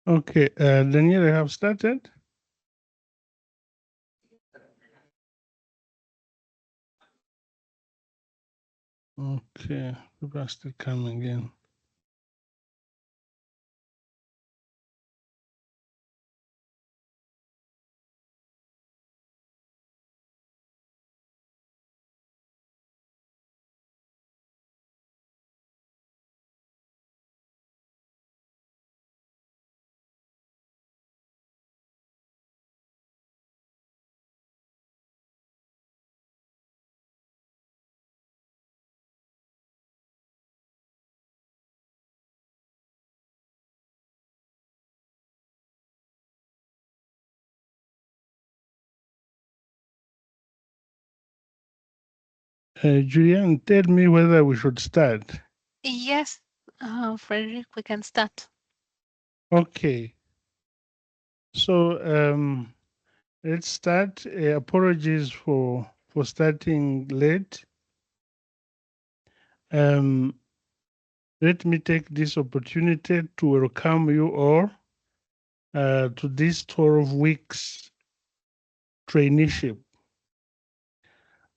Okay, Daniel, I have started. Okay, people are still coming in. Julian, tell me whether we should start. Yes, Frederick, we can start. Okay, so let's start. Apologies for starting late. Um, Let me take this opportunity to welcome you all to this 12 weeks traineeship.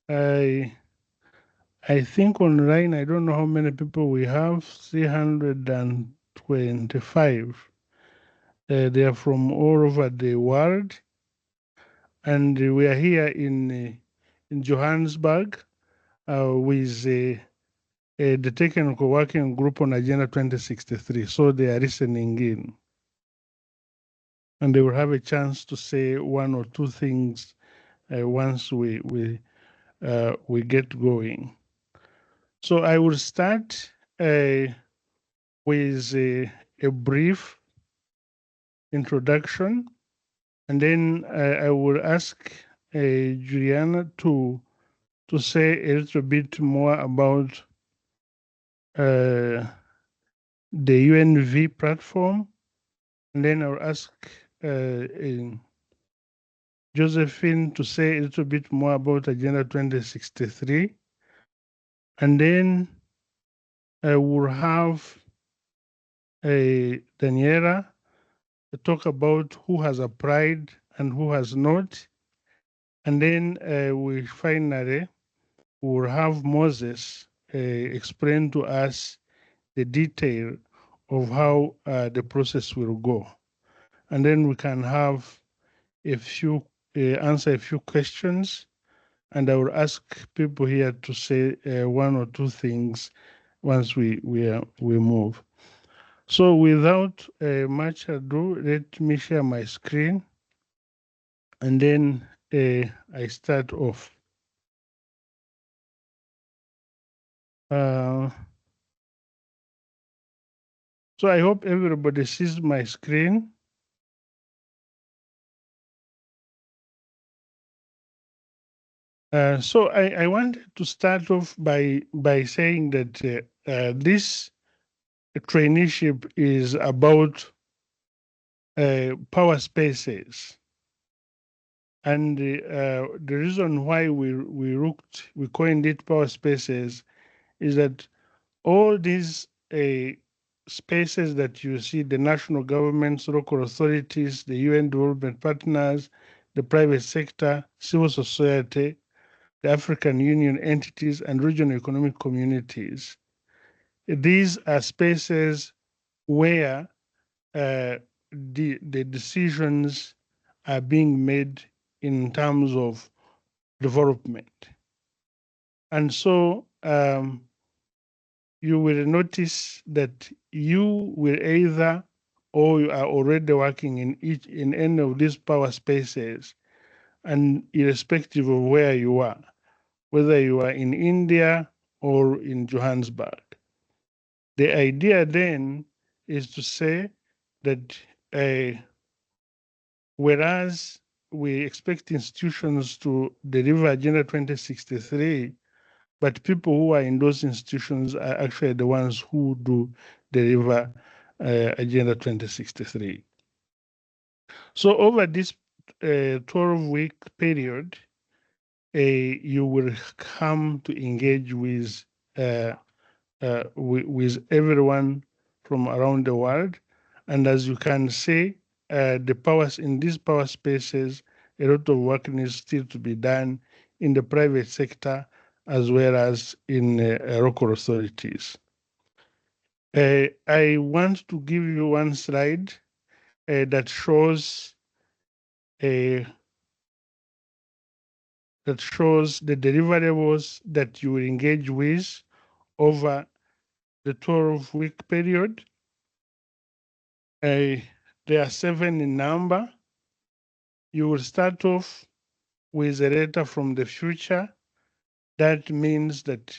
I I think online, I don't know how many people we have, 325. They are from all over the world, and we are here in Johannesburg with the technical working group on Agenda 2063. So they are listening in, and they will have a chance to say one or two things once we get going. So I will start with a brief introduction, and then I will ask Juliana to say a little bit more about uh, the UNV platform, and then I'll ask Josephine to say a little bit more about Agenda 2063, and then I will have Daniela talk about who has applied and who has not, and then we finally will have Moses explain to us the detail of how the process will go. And then we can have a few, answer a few questions, and I will ask people here to say one or two things once we move. So without much ado, let me share my screen, and then I start off. Uh, so I hope everybody sees my screen. So I wanted to start off by saying that this traineeship is about power spaces, and the reason why we coined it power spaces is that all these spaces that you see, the national governments, local authorities, the UN development partners, the private sector, civil society, the African Union entities, and regional economic communities. These are spaces where the decisions are being made in terms of development. And so you will notice that you will either or you are already working in any of these power spaces, and irrespective of where you are, whether you are in India or in Johannesburg. The idea then is to say that whereas we expect institutions to deliver Agenda 2063, but people who are in those institutions are actually the ones who do deliver Agenda 2063. So over this 12-week period, you will come to engage with everyone from around the world, And as you can see, the powers in these power spaces, a lot of work needs still to be done in the private sector as well as in local authorities. I want to give you one slide that shows the deliverables that you will engage with over the 12-week period. There are 7 in number. You will start off with a letter from the future. That means that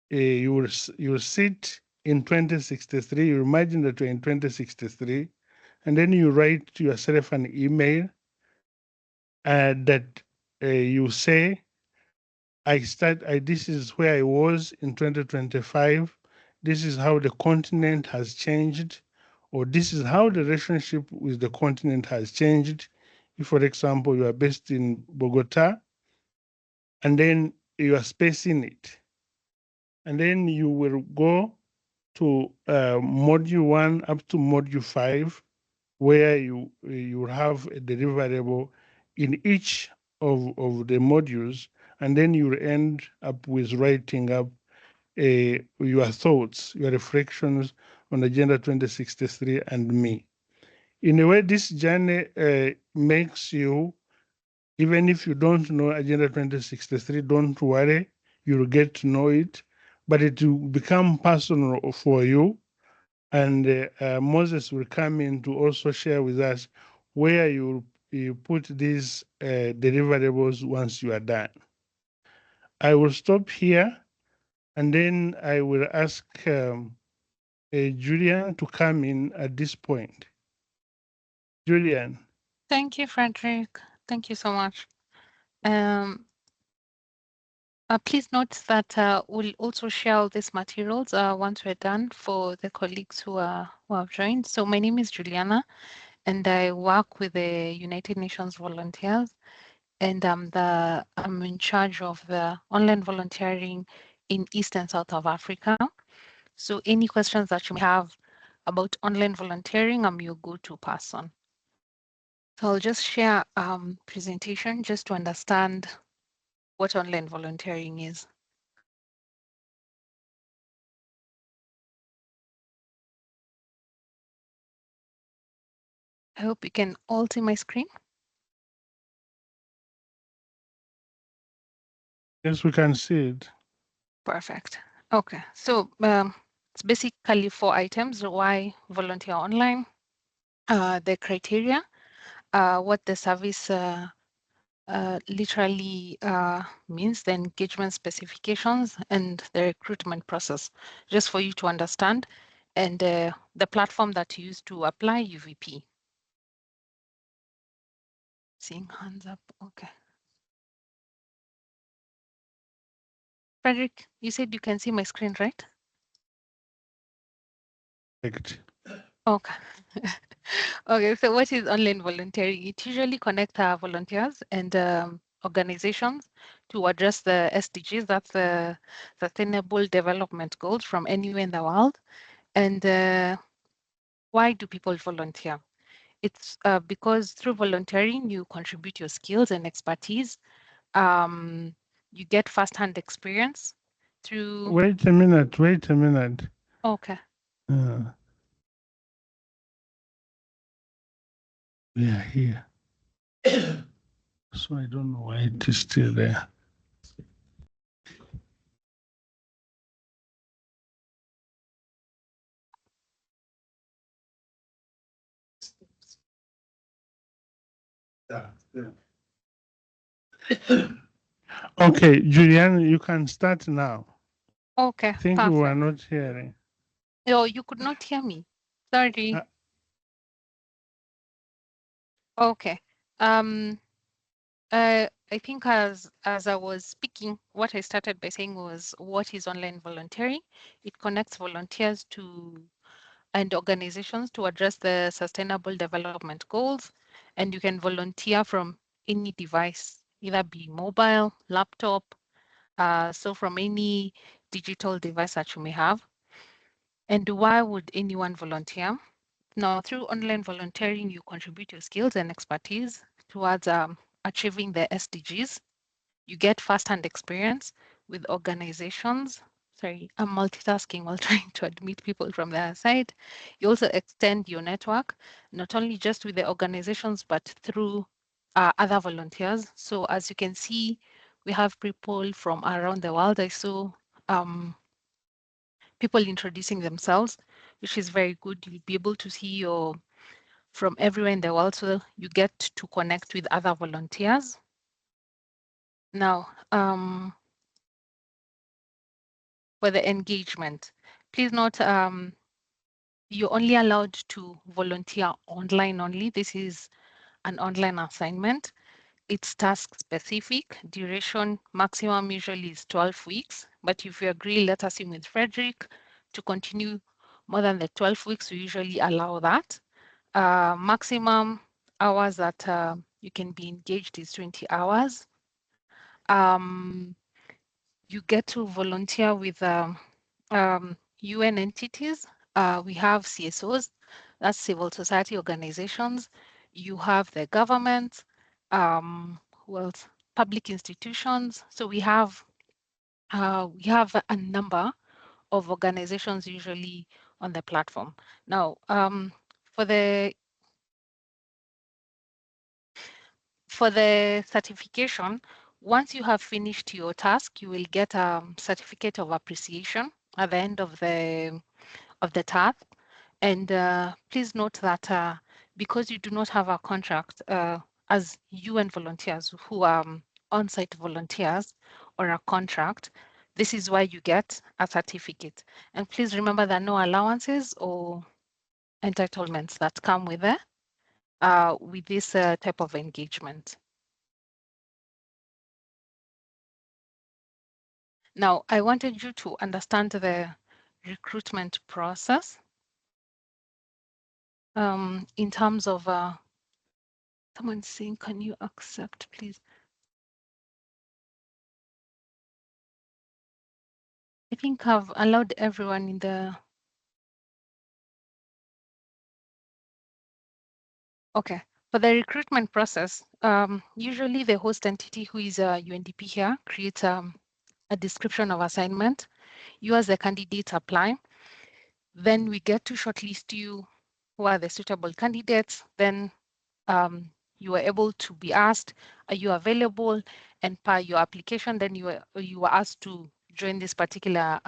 you will sit in 2063. You imagine that you're in 2063, and then you write to yourself an email that you say, this is where I was in 2025. This is how the continent has changed, or this is how the relationship with the continent has changed. If, for example, you are based in Bogota, and then you are spacing it, and then you will go to module 1 up to module 5, where you have a deliverable in each of the modules, and then you end up with writing up your thoughts, your reflections on Agenda 2063 and me. In a way, this journey makes you, even if you don't know Agenda 2063, don't worry, you'll get to know it, but it will become personal for you. And Moses will come in to also share with us where you put these deliverables once you are done. I will stop here, and then I will ask Julian to come in at this point. Julian. Thank you, Frederick. Thank you so much. Please note that we'll also share all these materials once we're done for the colleagues who have joined. So my name is Juliana, and I work with the United Nations Volunteers, and I'm in charge of the online volunteering in East and South of Africa. So any questions that you may have about online volunteering, I'm your go-to person. So I'll just share presentation just to understand what online volunteering is. I hope you can all see my screen. Yes, we can see it. Perfect. Okay, so it's basically 4 items: why volunteer online, the criteria, what the service literally means, the engagement specifications, and the recruitment process, just for you to understand, and the platform that you use to apply UVP. Seeing hands up, okay. Frederick, you said you can see my screen, right? Correct. Okay. Okay, so what is online volunteering? It usually connects volunteers and organizations to address the SDGs, that's the Sustainable Development Goals, from anywhere in the world. And why do people volunteer? It's because through volunteering, you contribute your skills and expertise. You get firsthand experience through. Wait a minute. Okay. We are here. So I don't know why it is still there. Okay, Julian, you can start now. Okay, I think perfect. you are not hearing. Oh, you could not hear me. Sorry. Okay. I think as I was speaking, what I started by saying was, what is online volunteering? It connects volunteers to and organizations to address the Sustainable Development Goals, and you can volunteer from any device, either be mobile, laptop, so from any digital device that you may have. And why would anyone volunteer? Now, through online volunteering, you contribute your skills and expertise towards achieving the SDGs. You get first-hand experience with organizations. Sorry, I'm multitasking while trying to admit people from the other side. You also extend your network, not only just with the organizations, but through other volunteers. So as you can see, we have people from around the world. I saw people introducing themselves, which is very good. You'll be able to see your from everywhere in the world, so you get to connect with other volunteers. Now, for the engagement, please note you're only allowed to volunteer online only. This is an online assignment. It's task specific. Duration maximum usually is 12 weeks. But if you agree, let us assume with Frederick to continue more than the 12 weeks, we usually allow that. Maximum hours that you can be engaged is 20 hours. You get to volunteer with UN entities. We have CSOs, that's civil society organizations. You have the government, well, public institutions. So we have a number of organizations usually on the platform. Now, for the certification, once you have finished your task, you will get a certificate of appreciation at the end of the task. And please note that because you do not have a contract as UN volunteers who are on-site volunteers or a contract, this is why you get a certificate. And please remember there are no allowances or entitlements that come with this type of engagement. Now, I wanted you to understand the recruitment process in terms of someone saying, can you accept, please? I think I've allowed everyone in the. Okay. For the recruitment process, usually the host entity, who is UNDP here, creates a description of assignment. You as the candidate apply. Then we get to shortlist you who are the suitable candidates. Then you are able to be asked, are you available? And per your application, then you are asked to join this particular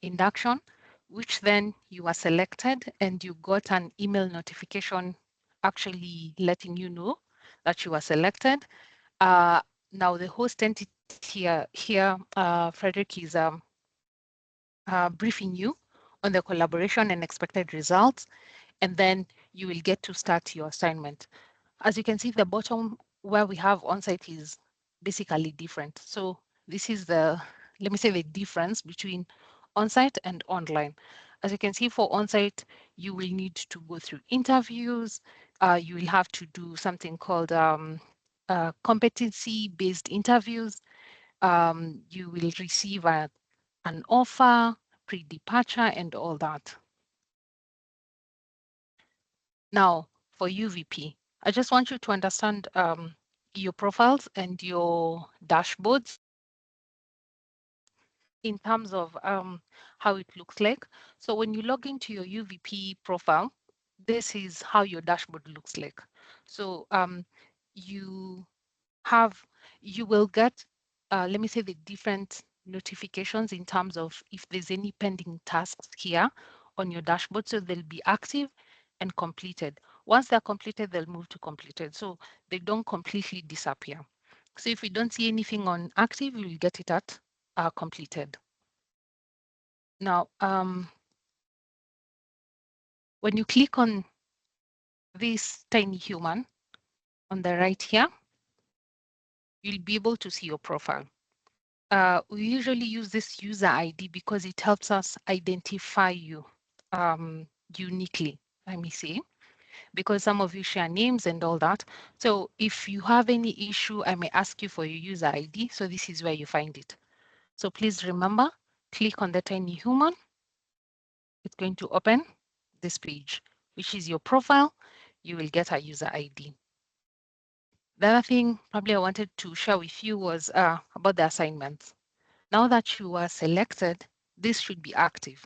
induction, which then you are selected and you got an email notification actually letting you know that you are selected. Now the host entity here, Frederick is briefing you on the collaboration and expected results, and then you will get to start your assignment. As you can see, the bottom where we have on-site is basically different. So this is the, let me say, the difference between on-site and online. As you can see, for on-site, you will need to go through interviews. You will have to do something called competency-based interviews. You will receive an offer, pre-departure, and all that. Now, for UVP, I just want you to understand your profiles and your dashboards in terms of how it looks like. So when you log into your UVP profile, this is how your dashboard looks like. So you will get, let me say, the different notifications in terms of if there's any pending tasks here on your dashboard. So they'll be active and completed. Once they're completed, they'll move to completed. So they don't completely disappear. So if we don't see anything on active, we'll get it at completed. Now, when you click on this tiny human on the right here, you'll be able to see your profile. We usually use this user ID because it helps us identify you uniquely, let me say, because some of you share names and all that. So if you have any issue, I may ask you for your user ID. So this is where you find it. So please remember, click on the tiny human. It's going to open this page. which is your profile, you will get a user ID. The other thing probably I wanted to share with you was about the assignments. Now that you are selected, this should be active.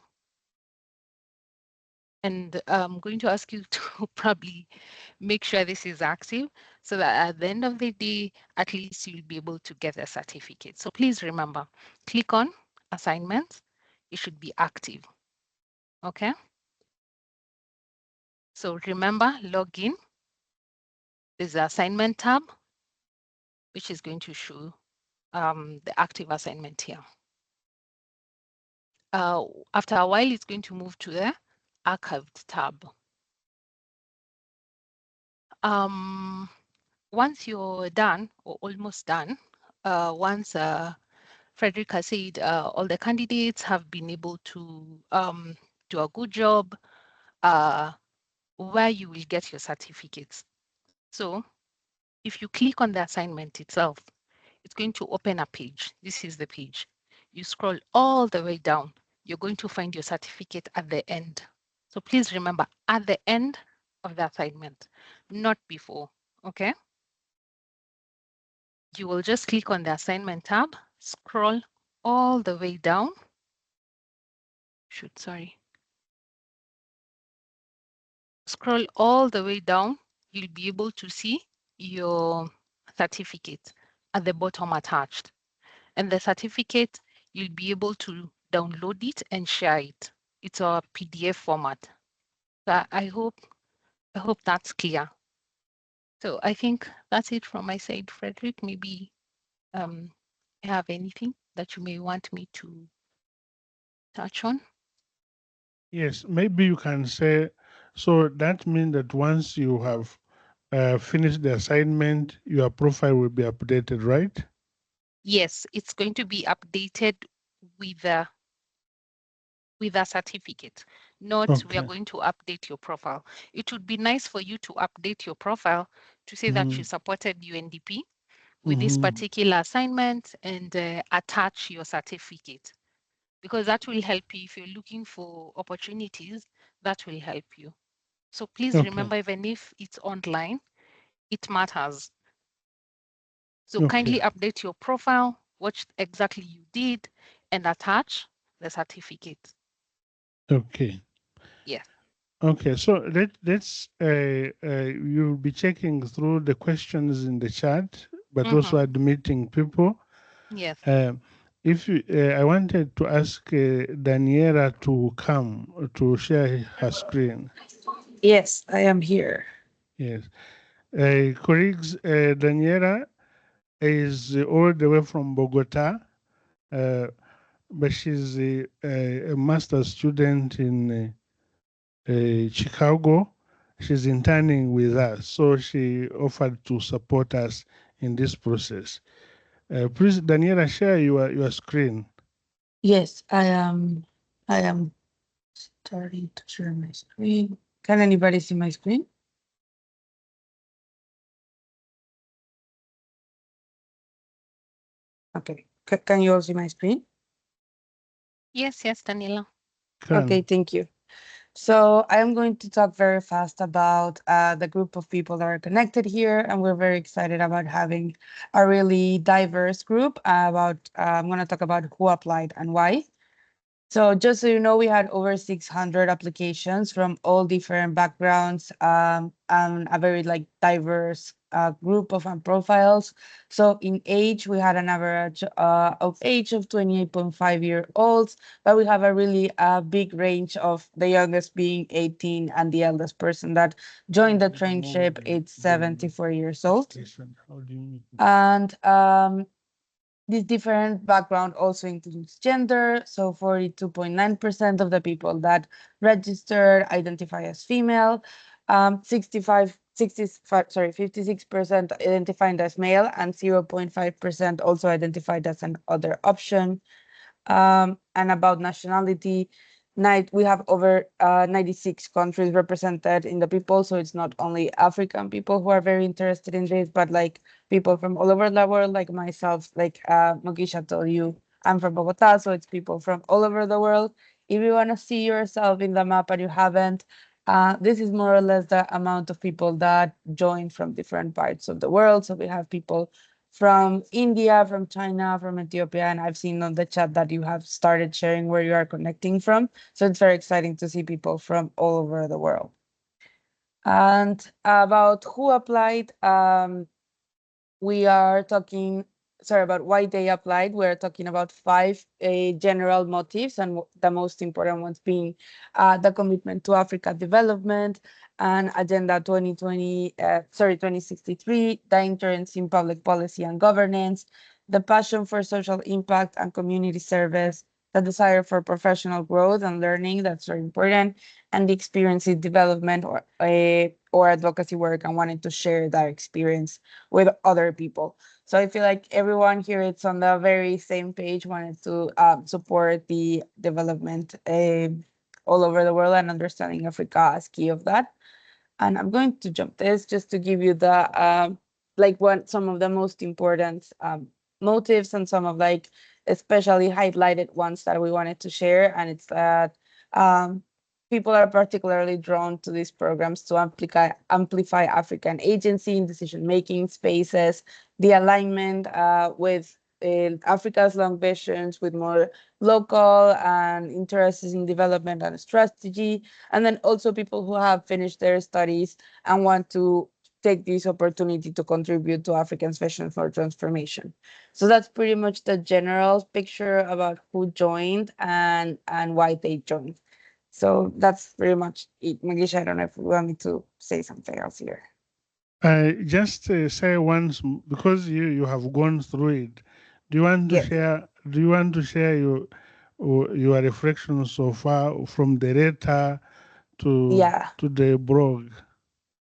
And I'm going to ask you to probably make sure this is active so that at the end of the day, at least you'll be able to get a certificate. So please remember, click on assignments. It should be active. Okay. So remember, log in. There's the assignment tab, which is going to show the active assignment here. After a while, it's going to move to the archived tab. Once you're done or almost done, once Frederick has said all the candidates have been able to do a good job, where you will get your certificates. So if you click on the assignment itself, it's going to open a page. This is the page. You scroll all the way down. You're going to find your certificate at the end. So please remember, at the end of the assignment, not before, okay? You will just click on the assignment tab, scroll all the way down. Scroll all the way down. You'll be able to see your certificate at the bottom attached. And the certificate, you'll be able to download it and share it. It's a PDF format. So I hope that's clear. So I think that's it from my side, Frederick. Maybe you have anything that you may want me to touch on? Yes, maybe you can say, so that means that once you have finished the assignment, your profile will be updated, right? Yes, it's going to be updated with a certificate, not we are Okay. going to update your profile. It would be nice for you to update your profile to say that you supported UNDP with this particular assignment and attach your certificate, because that will help you if you're looking for opportunities. That will help you. So please Okay. remember, even if it's online, it matters. So Okay. kindly update your profile, what exactly you did, and attach the certificate. Okay. Yes. Okay. So let's you'll be checking through the questions in the chat, but also admitting people. Yes. If you, I wanted to ask Daniela to come to share her screen. Yes, I am here. Yes. Colleagues, Daniela is all the way from Bogota, but she's a master's student in Chicago. She's interning with us, so she offered to support us in this process. Please, Daniela, share your screen. Yes, I am starting to share my screen. Can anybody see my screen? Okay. Can you all see my screen? Yes, Daniela. Okay, thank you. So I am going to talk very fast about the group of people that are connected here, and we're very excited about having a really diverse group. I'm going to talk about who applied and why. So just so you know, we had over 600 applications from all different backgrounds, and a very like diverse group of profiles. So in age, we had an average of age of 28.5-year-olds, but we have a really big range of the youngest being 18 and the eldest person that joined the trainship, it's 74 years old. And this different background also includes gender. So 42.9% of the people that registered identify as female, 56% identified as male, and 0.5% also identified as an other option. And about nationality, we have over 96 countries represented in the people. So it's not only African people who are very interested in this, but like people from all over the world, like myself, like Mogisha told you, I'm from Bogota, so it's people from all over the world. If you want to see yourself in the map and you haven't, This is more or less the amount of people that join from different parts of the world. So we have people from India, from China, from Ethiopia, and I've seen on the chat that you have started sharing where you are connecting from. So it's very exciting to see people from all over the world. And about who applied, we are talking, sorry, about why they applied. We're talking about five general motives, and the most important ones being the commitment to Africa development and Agenda 2063, the interest in public policy and governance, the passion for social impact and community service, the desire for professional growth and learning, that's very important, and the experience in development or advocacy work and wanting to share that experience with other people. So I feel like everyone here is on the very same page, wanted to support the development all over the world and understanding Africa as key of that. And I'm going to jump this just to give you the some of the most important motives and some of like especially highlighted ones that we wanted to share. And it's that um, people are particularly drawn to these programs to amplify African agency in decision making spaces, the alignment with Africa's long visions with more local and interests in development and strategy, and then also people who have finished their studies and want to take this opportunity to contribute to Africans' vision for transformation. So that's pretty much the general picture about who joined and why they joined. So that's pretty much it. Magisha, I don't know if you want me to say something else here. Just say once, because you have gone through it. Do you want to Yes. share? Do you want to share your reflections so far from the letter Yeah. to the blog?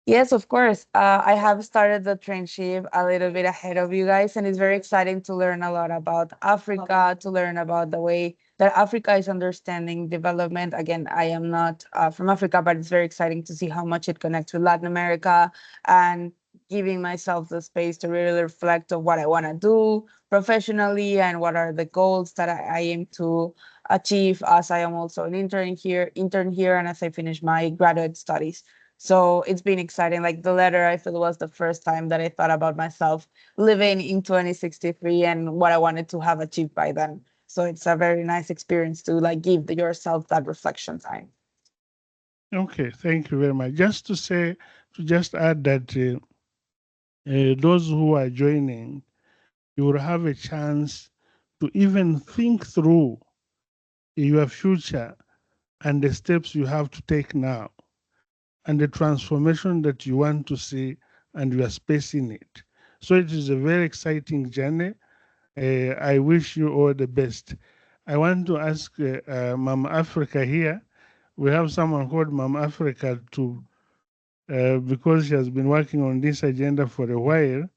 Yes, of course. I have started the trainship a little bit ahead of you guys, and it's very exciting to learn a lot about Africa, to learn about the way that Africa is understanding development. Again, I am not from Africa, but it's very exciting to see how much it connects with Latin America and giving myself the space to really reflect on what I want to do professionally and what are the goals that I aim to achieve as I am also an intern here, and as I finish my graduate studies. So it's been exciting. Like the letter, I feel was the first time that I thought about myself living in 2063 and what I wanted to have achieved by then. So it's a very nice experience to like give yourself that reflection time. Okay, thank you very much. Just to say, to just add that those who are joining, you will have a chance to even think through your future and the steps you have to take now and the transformation that you want to see, and you are spacing it. So it is a very exciting journey. I wish you all the best. I want to ask Mom Africa here. We have someone called Mom Africa to because she has been working on this agenda for a while.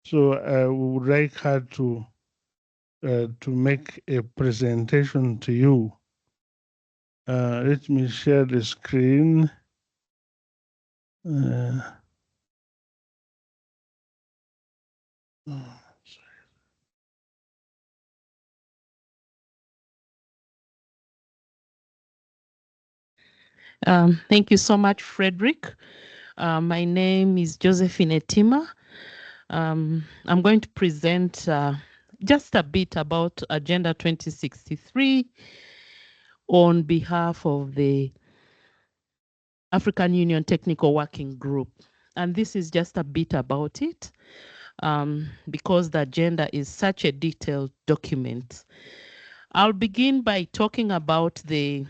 So we would like her to make a presentation to you. Let me share the screen. Uh, Thank you so much, Frederick. My name is Josephine Etima. I'm going to present just a bit about Agenda 2063 on behalf of the African Union Technical Working Group. And this is just a bit about it because the agenda is such a detailed document. I'll begin by talking about the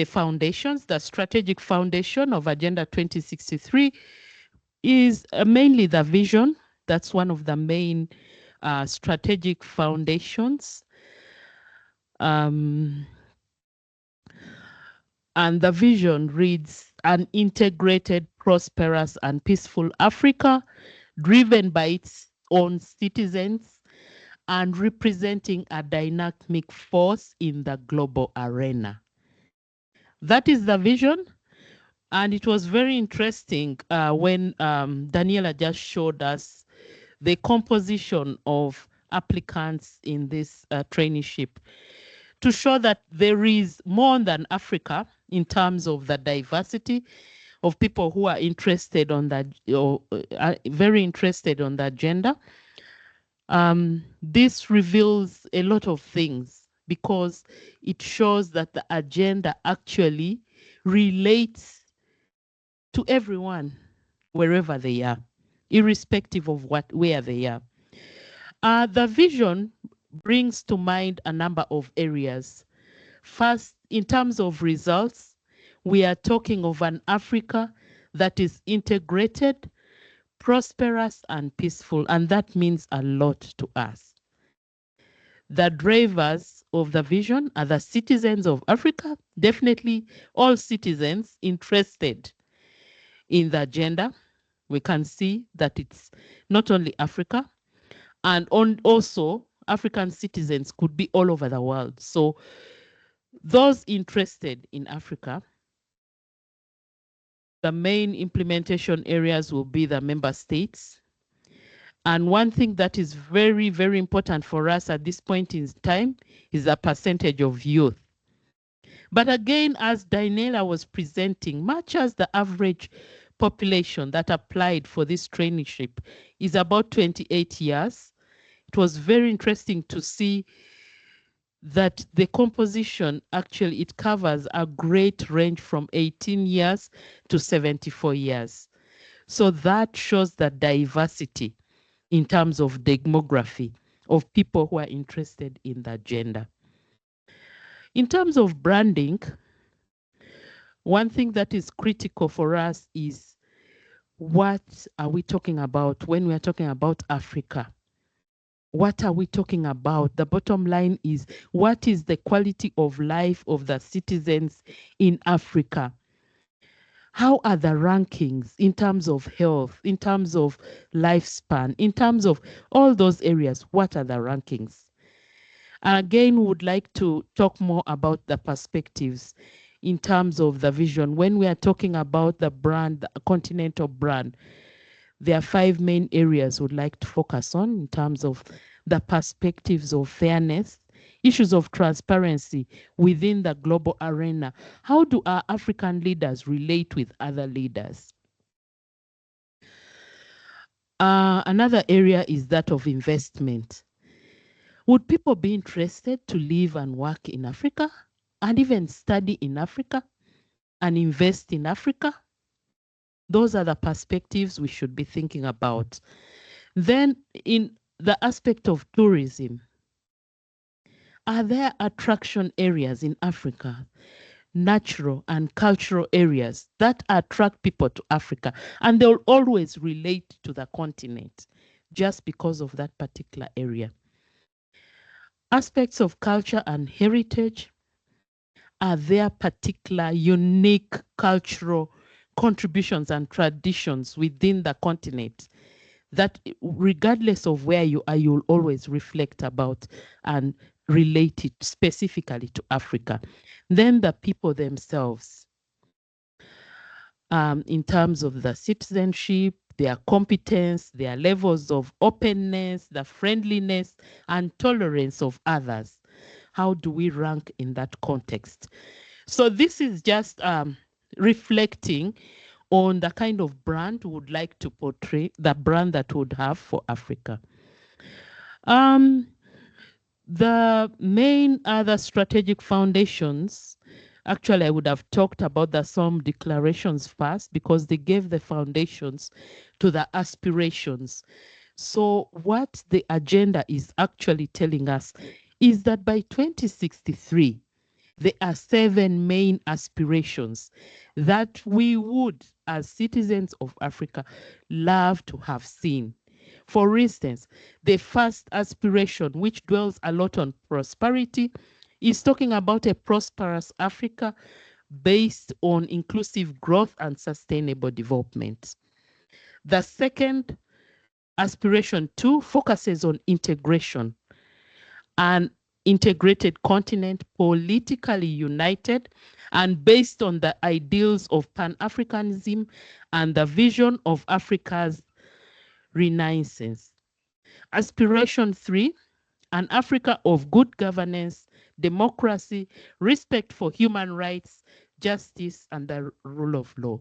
foundations. The strategic foundation of Agenda 2063 is mainly the vision. That's one of the main strategic foundations. And the vision reads, an integrated, prosperous, and peaceful Africa, driven by its own citizens and representing a dynamic force in the global arena. That is the vision. And it was very interesting when Daniela just showed us the composition of applicants in this traineeship. to show that there is more than Africa in terms of the diversity of people who are interested on that, or very interested on the agenda. This reveals a lot of things because it shows that the agenda actually relates to everyone wherever they are, irrespective of where they are. The vision brings to mind a number of areas. First, in terms of results, we are talking of an Africa that is integrated, prosperous, and peaceful, and that means a lot to us. The drivers of the vision are the citizens of Africa, definitely all citizens interested in the agenda. We can see that it's not only Africa, and also African citizens could be all over the world. So those interested in Africa, the main implementation areas will be the member states. And one thing that is very, very important for us at this point in time is the percentage of youth. But again, as Dainela was presenting, much as the average population that applied for this traineeship is about 28 years, it was very interesting to see that the composition actually, it covers a great range from 18 years to 74 years. So that shows the diversity in terms of demography of people who are interested in the agenda. In terms of branding, one thing that is critical for us is what are we talking about when we are talking about Africa? What are we talking about? The bottom line is, what is the quality of life of the citizens in Africa? How are the rankings in terms of health, in terms of lifespan, in terms of all those areas? What are the rankings? Again, would like to talk more about the perspectives in terms of the vision. When we are talking about the brand, the continental brand, there are 5 main areas we'd like to focus on in terms of the perspectives of fairness, issues of transparency within the global arena. How do our African leaders relate with other leaders? Another area is that of investment. Would people be interested to live and work in Africa and even study in Africa and invest in Africa? Those are the perspectives we should be thinking about. Then in the aspect of tourism, are there attraction areas in Africa, natural and cultural areas that attract people to Africa, and they'll always relate to the continent just because of that particular area? Aspects of culture and heritage, are there particular unique cultural contributions and traditions within the continent that regardless of where you are, you'll always reflect about and relate it specifically to Africa? Then the people themselves, in terms of the citizenship, their competence, their levels of openness, the friendliness and tolerance of others. How do we rank in that context? So this is just reflecting on the kind of brand we would like to portray, the brand that we would have for Africa. The main other strategic foundations, actually I would have talked about the Somme declarations first because they gave the foundations to the aspirations. So what the agenda is actually telling us is that by 2063, there are 7 main aspirations that we would, as citizens of Africa, love to have seen. For instance, the first aspiration, which dwells a lot on prosperity, is talking about a prosperous Africa based on inclusive growth and sustainable development. The second aspiration 2 focuses on integration, an integrated continent, politically united and based on the ideals of Pan-Africanism and the vision of Africa's Renaissance. Aspiration 3 an Africa of good governance, democracy, respect for human rights, justice, and the rule of law.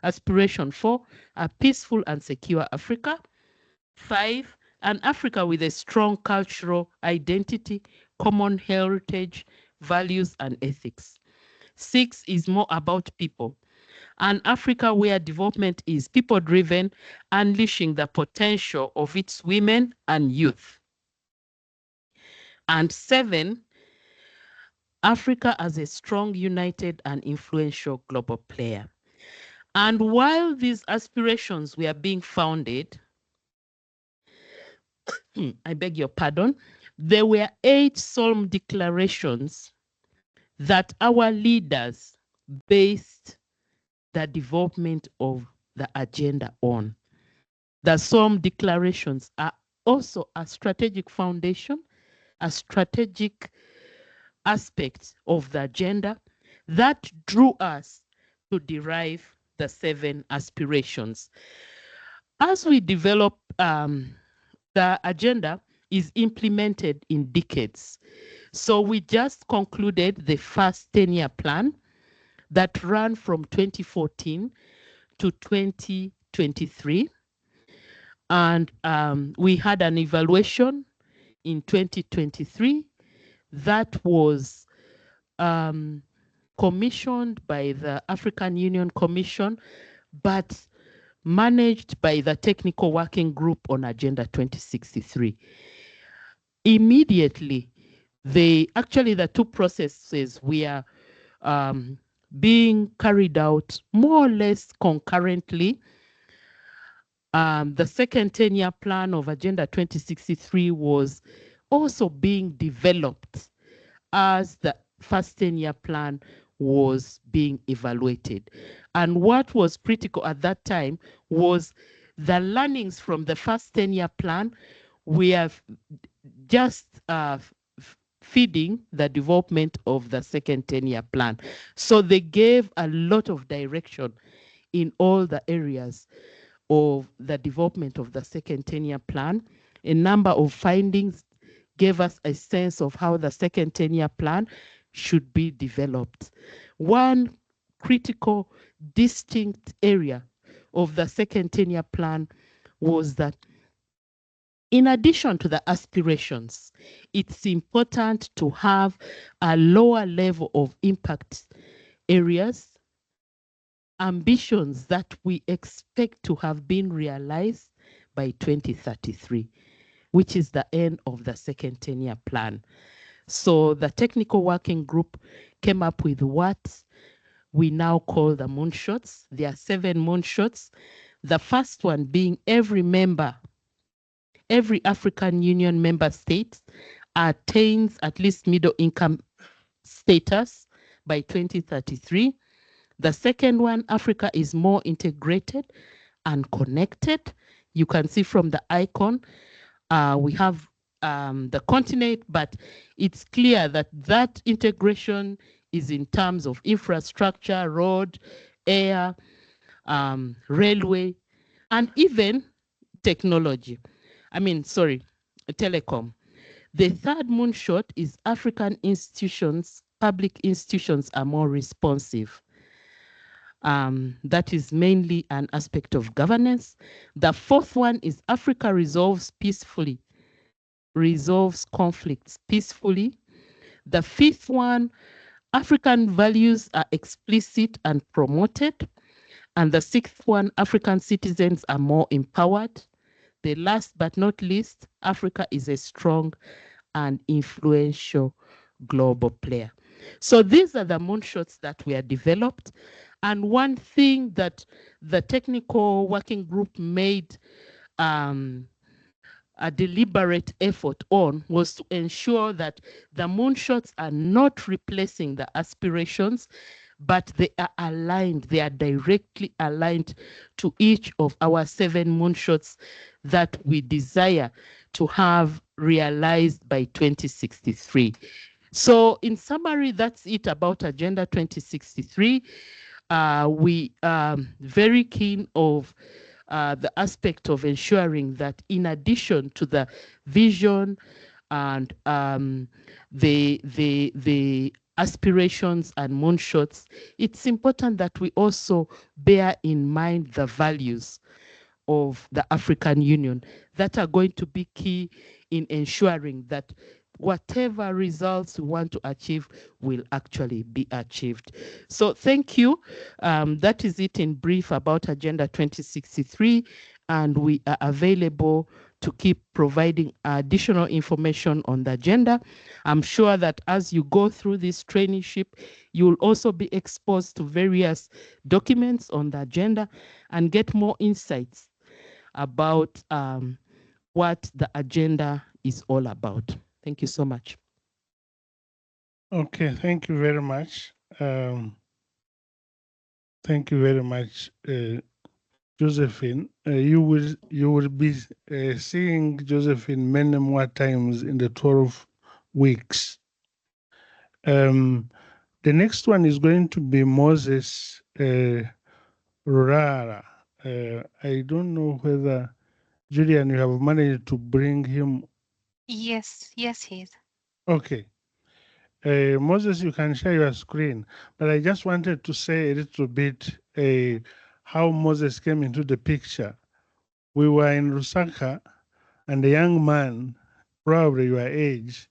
Aspiration 4, a peaceful and secure Africa. 5, an Africa with a strong cultural identity, common heritage, values, and ethics. 6 is more about people. An Africa where development is people-driven, unleashing the potential of its women and youth. And 7, Africa as a strong, united, and influential global player. And while these aspirations were being founded, I beg your pardon, there were 8 solemn declarations that our leaders based the development of the agenda on. The solemn declarations are also a strategic foundation, a strategic aspect of the agenda that drew us to derive the 7 aspirations. As we develop, the agenda is implemented in decades. So we just concluded the first 10-year plan that ran from 2014 to 2023. And we had an evaluation in 2023 that was commissioned by the African Union Commission, but managed by the Technical Working Group on Agenda 2063. Immediately, the 2 processes were being carried out more or less concurrently. The second 10-year plan of Agenda 2063 was also being developed as the first 10-year plan was being evaluated. And what was critical at that time was the learnings from the first 10-year plan were just feeding the development of the second 10-year plan. So they gave a lot of direction in all the areas of the development of the second 10-year plan. A number of findings gave us a sense of how the second 10-year plan should be developed. One critical, distinct area of the second 10-year plan was that in addition to the aspirations, it's important to have a lower level of impact areas, ambitions that we expect to have been realized by 2033, which is the end of the second 10-year plan. So the technical working group came up with what we now call the moonshots. There are 7 moonshots. The first one being every African Union member state attains at least middle income status by 2033. The second one, Africa is more integrated and connected. You can see from the icon, we have the continent, but it's clear that that integration is in terms of infrastructure, road, air, railway, and even technology. Telecom. The third moonshot is African institutions, public institutions are more responsive. That is mainly an aspect of governance. The fourth one is Africa resolves conflicts peacefully. The fifth one, African values are explicit and promoted. And the sixth one, African citizens are more empowered. The last but not least, Africa is a strong and influential global player. So these are the moonshots that were developed. And one thing that the technical working group made a deliberate effort on was to ensure that the moonshots are not replacing the aspirations, but they are aligned, they are directly aligned to each of our 7 moonshots that we desire to have realized by 2063. So in summary, that's it about Agenda 2063. We are very keen of the aspect of ensuring that in addition to the vision, and the aspirations and moonshots, it's important that we also bear in mind the values of the African Union that are going to be key in ensuring that whatever results we want to achieve will actually be achieved. So thank you. That is it in brief about Agenda 2063, and we are available to keep providing additional information on the agenda. I'm sure that as you go through this traineeship, you'll also be exposed to various documents on the agenda and get more insights about what the agenda is all about. Thank you so much. Okay, thank you very much. Thank you very much, Josephine. You will be seeing Josephine many more times in the 12 weeks. The next one is going to be Moses Rurara. I don't know whether, Julian, you have managed to bring him. Yes, he is. Okay. Moses, you can share your screen, but I just wanted to say a little bit how Moses came into the picture. We were in Lusaka, and a young man, probably your age,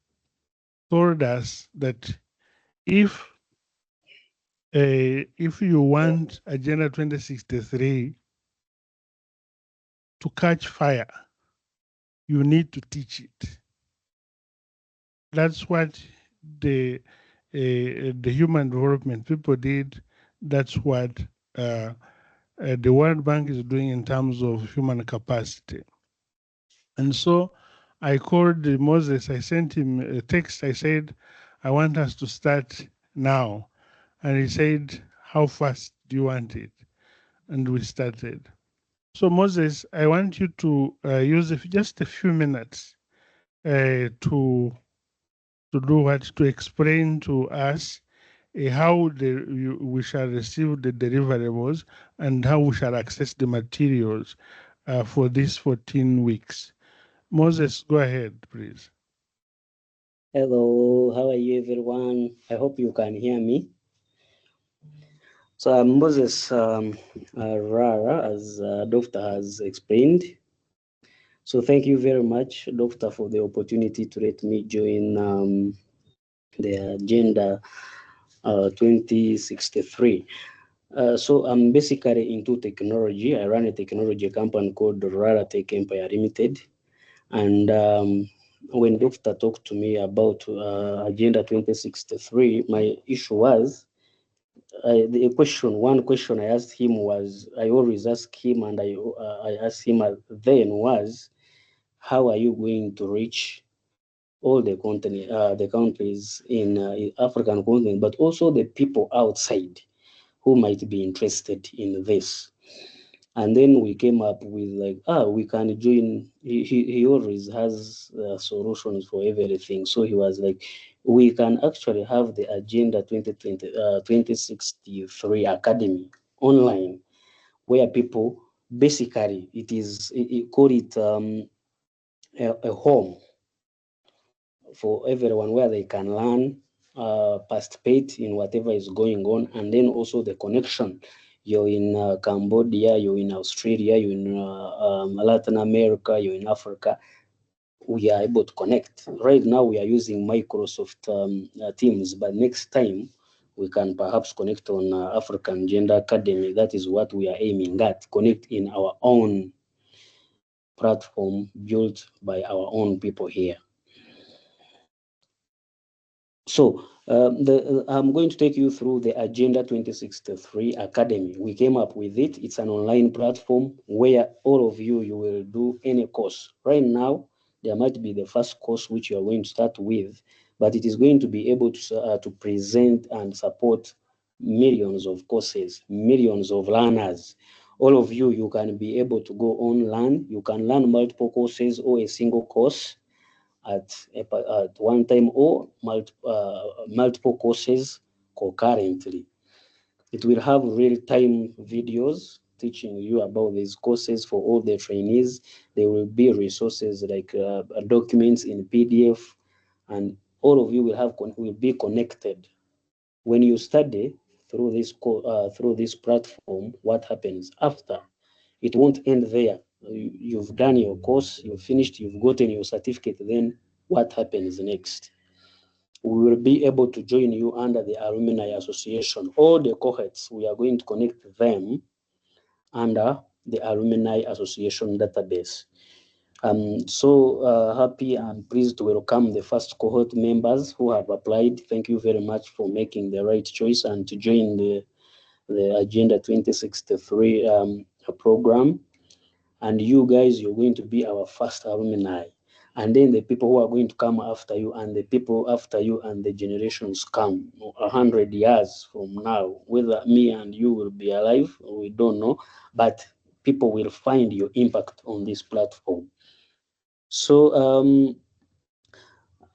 told us that if you want Agenda 2063 to catch fire, you need to teach it. That's what the human development people did. That's what the World Bank is doing in terms of human capacity. And so I called Moses, I sent him a text, I said, I want us to start now. And he said, how fast do you want it? And we started. So Moses, I want you to use just a few minutes to do what? To explain to us how we shall receive the deliverables and how we shall access the materials for these 14 weeks. Moses, go ahead, please. Hello, how are you everyone? I hope you can hear me. So I'm Moses Rara, as Doctor has explained. So thank you very much, Doctor, for the opportunity to let me join the Agenda 2063. So I'm basically into technology. I run a technology company called Rara Tech Empire Limited. And when Doctor talked to me about Agenda 2063, my issue was one question I asked him was, I always ask him, and I asked him then was, how are you going to reach all the countries in African continent, but also the people outside who might be interested in this? And then we came up with we can join. He always has solutions for everything. So he was like, we can actually have the Agenda 2063 Academy online, where people basically call it a home for everyone, where they can learn, participate in whatever is going on, and then also the connection. You're in Cambodia, you're in Australia, you're in Latin America, you're in Africa. We are able to connect. Right now, we are using Microsoft Teams, but next time we can perhaps connect on African Gender Academy. That is what we are aiming at, connect in our own platform built by our own people here. So I'm going to take you through the Agenda 2063 Academy. We came up with it. It's an online platform where all of you will do any course. Right now, there might be the first course which you are going to start with, but it is going to be able to present and support millions of courses, millions of learners. All of you can be able to go online. You can learn multiple courses or a single course at one time, or multiple courses concurrently. It will have real-time videos teaching you about these courses for all the trainees. There will be resources like documents in PDF, and all of you will be connected. When you study through this platform, what happens after? It won't end there. You've done your course, you've finished, you've gotten your certificate. Then what happens next? We will be able to join you under the Alumni Association. All the cohorts, we are going to connect them under the Alumni Association database. I'm so happy and pleased to welcome the first cohort members who have applied. Thank you very much for making the right choice and to join the Agenda 2063 program. And you guys, you're going to be our first alumni. And then the people who are going to come after you, and the people after you, and the generations come 100 years from now. Whether me and you will be alive, we don't know, but people will find your impact on this platform. So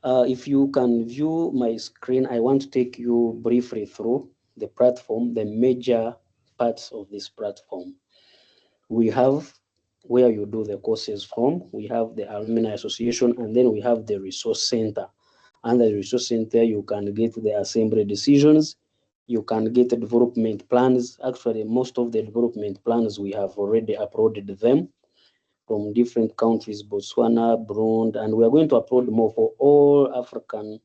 if you can view my screen, I want to take you briefly through the platform, the major parts of this platform. We have where you do the courses from, we have the Alumni Association, and then we have the Resource Center. Under the Resource Center, you can get the assembly decisions, you can get the development plans. Actually, most of the development plans, we have already uploaded them from different countries, Botswana, Burundi, and we are going to upload more for all African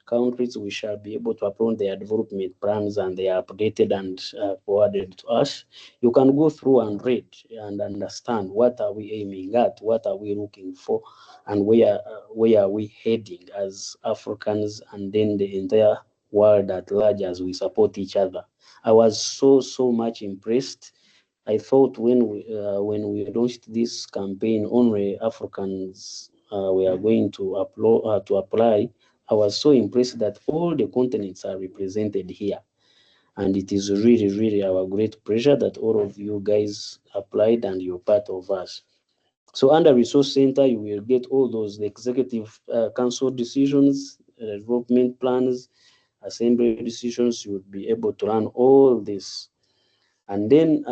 countries. We shall be able to upload their development plans, and they are updated and forwarded to us. You can go through and read and understand what are we aiming at, what are we looking for, and where are we heading as Africans, and then the entire world at large as we support each other. I was so much impressed. I thought when we launched this campaign, only Africans we are going to apply. I was so impressed that all the continents are represented here. And it is really our great pleasure that all of you guys applied and you're part of us. So under Resource Center, you will get all those, the executive council decisions, development plans, assembly decisions. You will be able to run all this. And then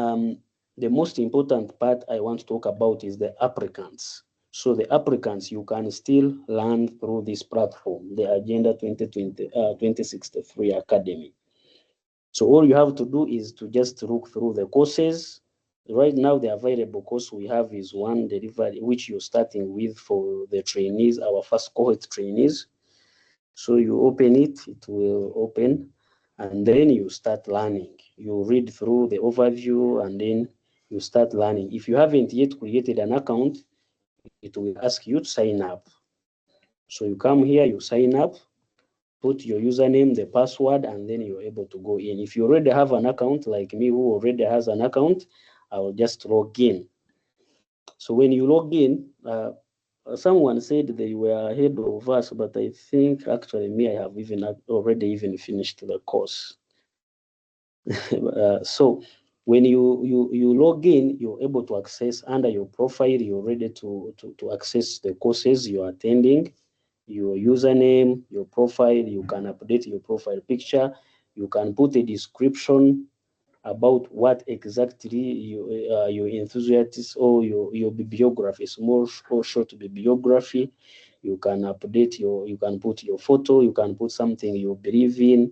the most important part I want to talk about is the applicants. So the applicants, you can still learn through this platform, the Agenda 2063 Academy. So all you have to do is to just look through the courses. Right now, the available course we have is one delivery, which you're starting with for the trainees, our first cohort trainees. So you open it, it will open, and then you start learning. You read through the overview, and then you start learning. If you haven't yet created an account, it will ask you to sign up. So you come here, you sign up, put your username, the password, and then you're able to go in. If you already have an account, like me who already has an account, I will just log in. So when you log in, someone said they were ahead of us, but I think actually me, I have already finished the course. So when you log in, you're able to access under your profile, you're ready to access the courses you're attending, your username, your profile, you can update your profile picture, you can put a description about what exactly your enthusiasm or your bibliography, small or short bibliography. You can update you can put your photo, you can put something you believe in.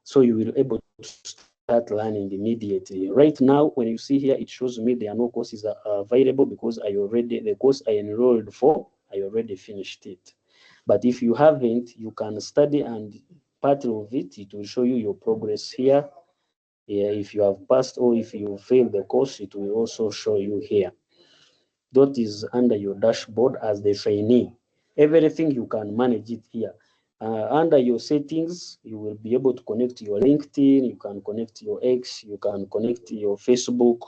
So you will be able to start learning immediately. Right now, when you see here, it shows me there are no courses available because the course I enrolled for, I already finished it. But if you haven't, you can study, and part of it will show you your progress here. Yeah, if you have passed or if you failed the course, it will also show you here. That is under your dashboard as the trainee. Everything you can manage it here. Under your settings, you will be able to connect your LinkedIn, you can connect your X, you can connect your Facebook,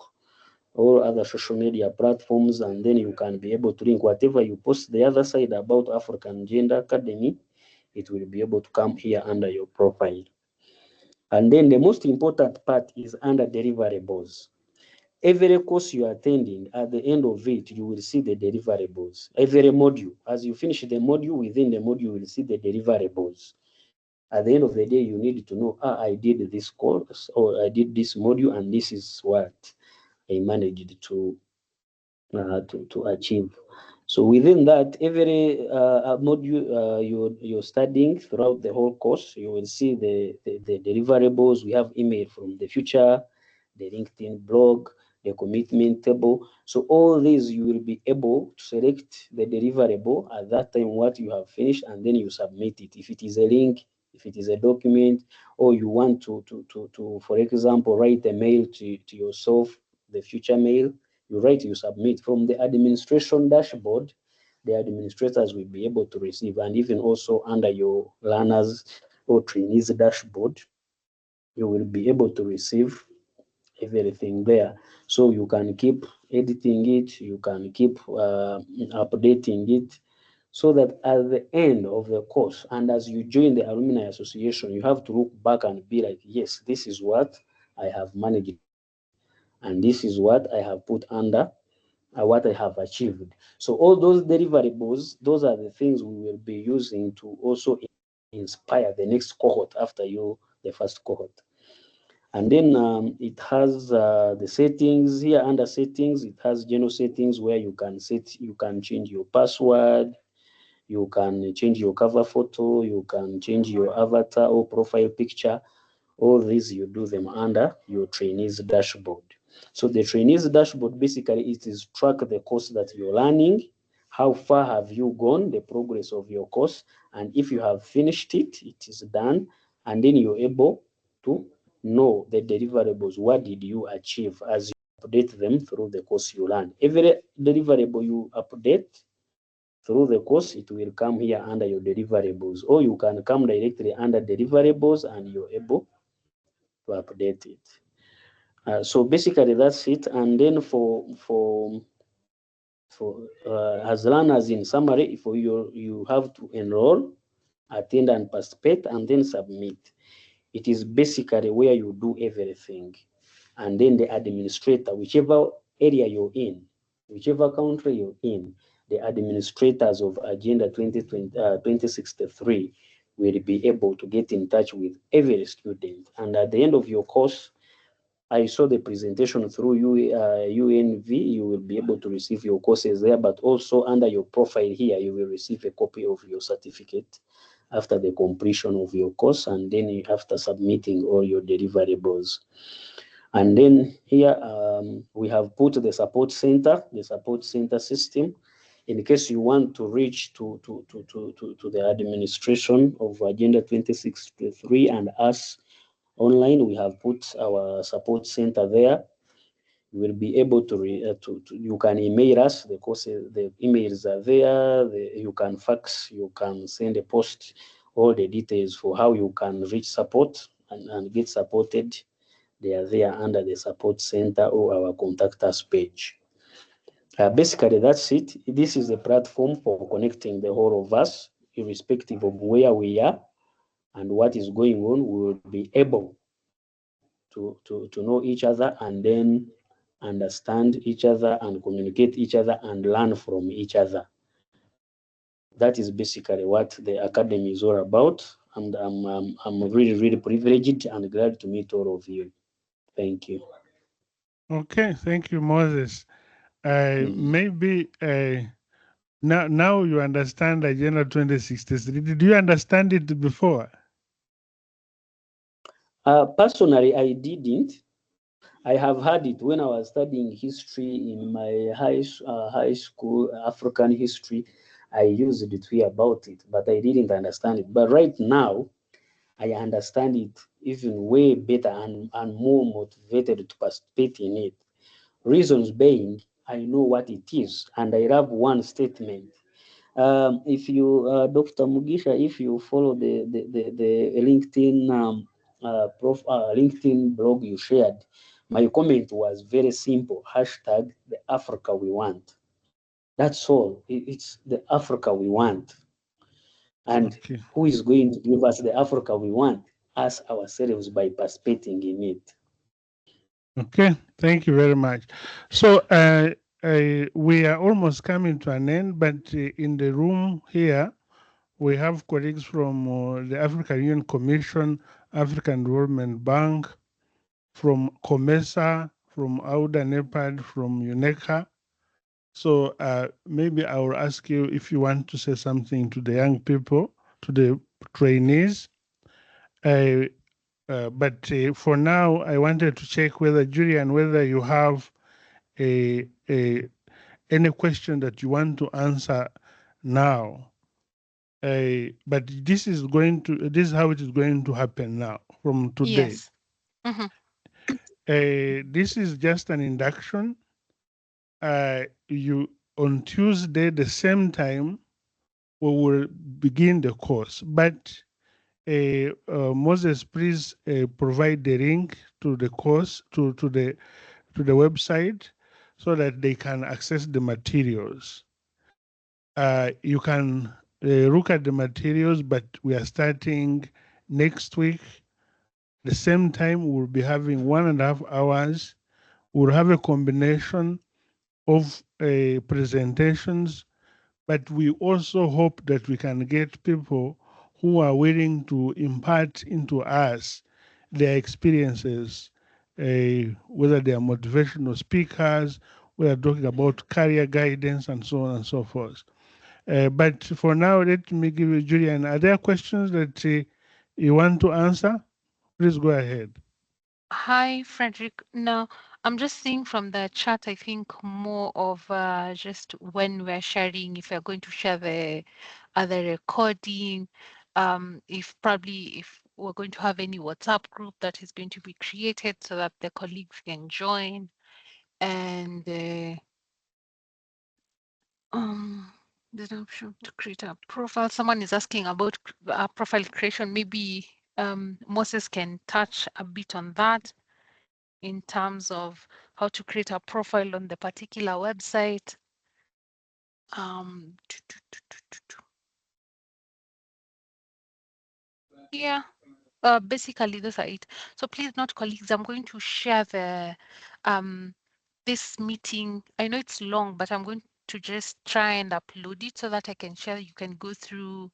or other social media platforms, and then you can be able to link whatever you post the other side about African Gender Academy. It will be able to come here under your profile. And then the most important part is under deliverables. Every course you are attending, at the end of it, you will see the deliverables. Every module, as you finish the module, within the module, you will see the deliverables. At the end of the day, you need to know, I did this course, or I did this module, and this is what I managed to achieve. So within that, every module you're studying throughout the whole course, you will see the deliverables. We have email from the future, the LinkedIn blog, the commitment table. So all these you will be able to select the deliverable at that time what you have finished, and then you submit it. If it is a link, if it is a document, or you want to for example, write a mail to yourself, the future mail, you write, you submit from the administration dashboard. The administrators will be able to receive, and even also under your learners or trainees dashboard, you will be able to receive everything there. So you can keep editing it, you can keep updating it, so that at the end of the course, and as you join the alumni association, you have to look back and be like, yes, this is what I have managed, and this is what I have put under what I have achieved. So all those deliverables, those are the things we will be using to also inspire the next cohort after you, the first cohort. And then it has the settings here. Under settings, it has general settings where you can change your password, you can change your cover photo, you can change your avatar or profile picture. All these you do them under your trainees dashboard. So the trainees dashboard, basically it is track the course that you're learning, how far have you gone, the progress of your course, and if you have finished it, it is done, and then you're able to know the deliverables. What did you achieve as you update them through the course you learn? Every deliverable you update through the course, it will come here under your deliverables, or you can come directly under deliverables and you're able to update it. So basically that's it. And then for as learners, in summary, for you have to enroll, attend and participate, and then submit. It is basically where you do everything, and then the administrator, whichever area you're in, whichever country you're in, the administrators of Agenda 2063 will be able to get in touch with every student. And at the end of your course, I saw the presentation through UNV. You will be able to receive your courses there, but also under your profile here, you will receive a copy of your certificate after the completion of your course, and then after submitting all your deliverables. And then here we have put the support center system. In case you want to reach to the administration of Agenda 2063 and us online, we have put our support center there. You will be able to, you can email us, the courses, the emails are there, you can fax, you can send a post, all the details for how you can reach support and get supported. They are there under the support center or our contact us page. Basically, that's it. This is a platform for connecting the whole of us, irrespective of where we are and what is going on. We will be able to know each other, and then understand each other and communicate each other and learn from each other. That is basically what the academy is all about. And I'm really, really privileged and glad to meet all of you. Thank you. Okay, thank you, Moses. Maybe now you understand Agenda 2063. Did you understand it before? Personally, I didn't. I have had it when I was studying history in my high school, African history. I used it to hear about it, but I didn't understand it. But right now, I understand it even way better and more motivated to participate in it. Reasons being, I know what it is, and I have one statement. If you, Dr. Mugisha, if you follow the LinkedIn LinkedIn blog you shared, my comment was very simple: hashtag the Africa we want. That's all. It's the Africa we want. And Okay. who is going to give us the Africa we want? Us ourselves, by participating in it. Okay, thank you very much. So we are almost coming to an end, but in the room here, we have colleagues from the African Union Commission, African Development Bank, from COMESA, from Auda Nepad, from UNECA. So maybe I will ask you if you want to say something to the young people, to the trainees. But for now, I wanted to check whether, Julian, whether you have any question that you want to answer now. But this is how it is going to happen now from today. Yes. Mm-hmm. This is just an induction. You on Tuesday, the same time, we will begin the course. But Moses, please provide the link to the course to the website so that they can access the materials. You can look at the materials, but we are starting next week. The same time, we'll be having 1.5 hours. We'll have a combination of presentations, but we also hope that we can get people who are willing to impart into us their experiences, whether they are motivational speakers, we are talking about career guidance and so on and so forth. But for now, let me give you, Julian, are there questions that you want to answer? Please go ahead. Hi, Frederick. No, I'm just seeing from the chat, I think more of just when we're sharing, if we're going to share the other recording, if we're going to have any WhatsApp group that is going to be created so that the colleagues can join. And there's an option to create a profile. Someone is asking about profile creation. Maybe Moses can touch a bit on that in terms of how to create a profile on the particular website. Yeah, basically those are it. So please note, colleagues, I'm going to share the this meeting. I know it's long, but I'm going to just try and upload it so that I can share. You can go through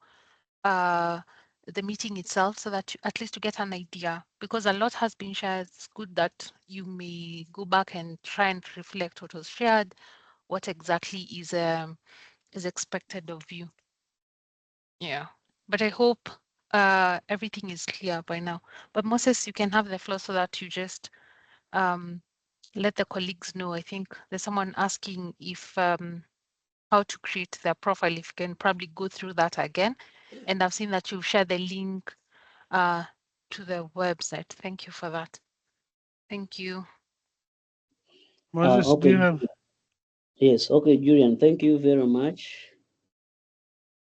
the meeting itself so that at least to get an idea, because a lot has been shared. It's good that you may go back and try and reflect what was shared, what exactly is expected of you. Yeah, but I hope everything is clear by now. But Moses, you can have the floor so that you just let the colleagues know. I think there's someone asking if how to create their profile, if you can probably go through that again. And I've seen that you've shared the link to the website. Thank you for that. Thank you. Moses, do you have? Yes, okay, Julian, thank you very much.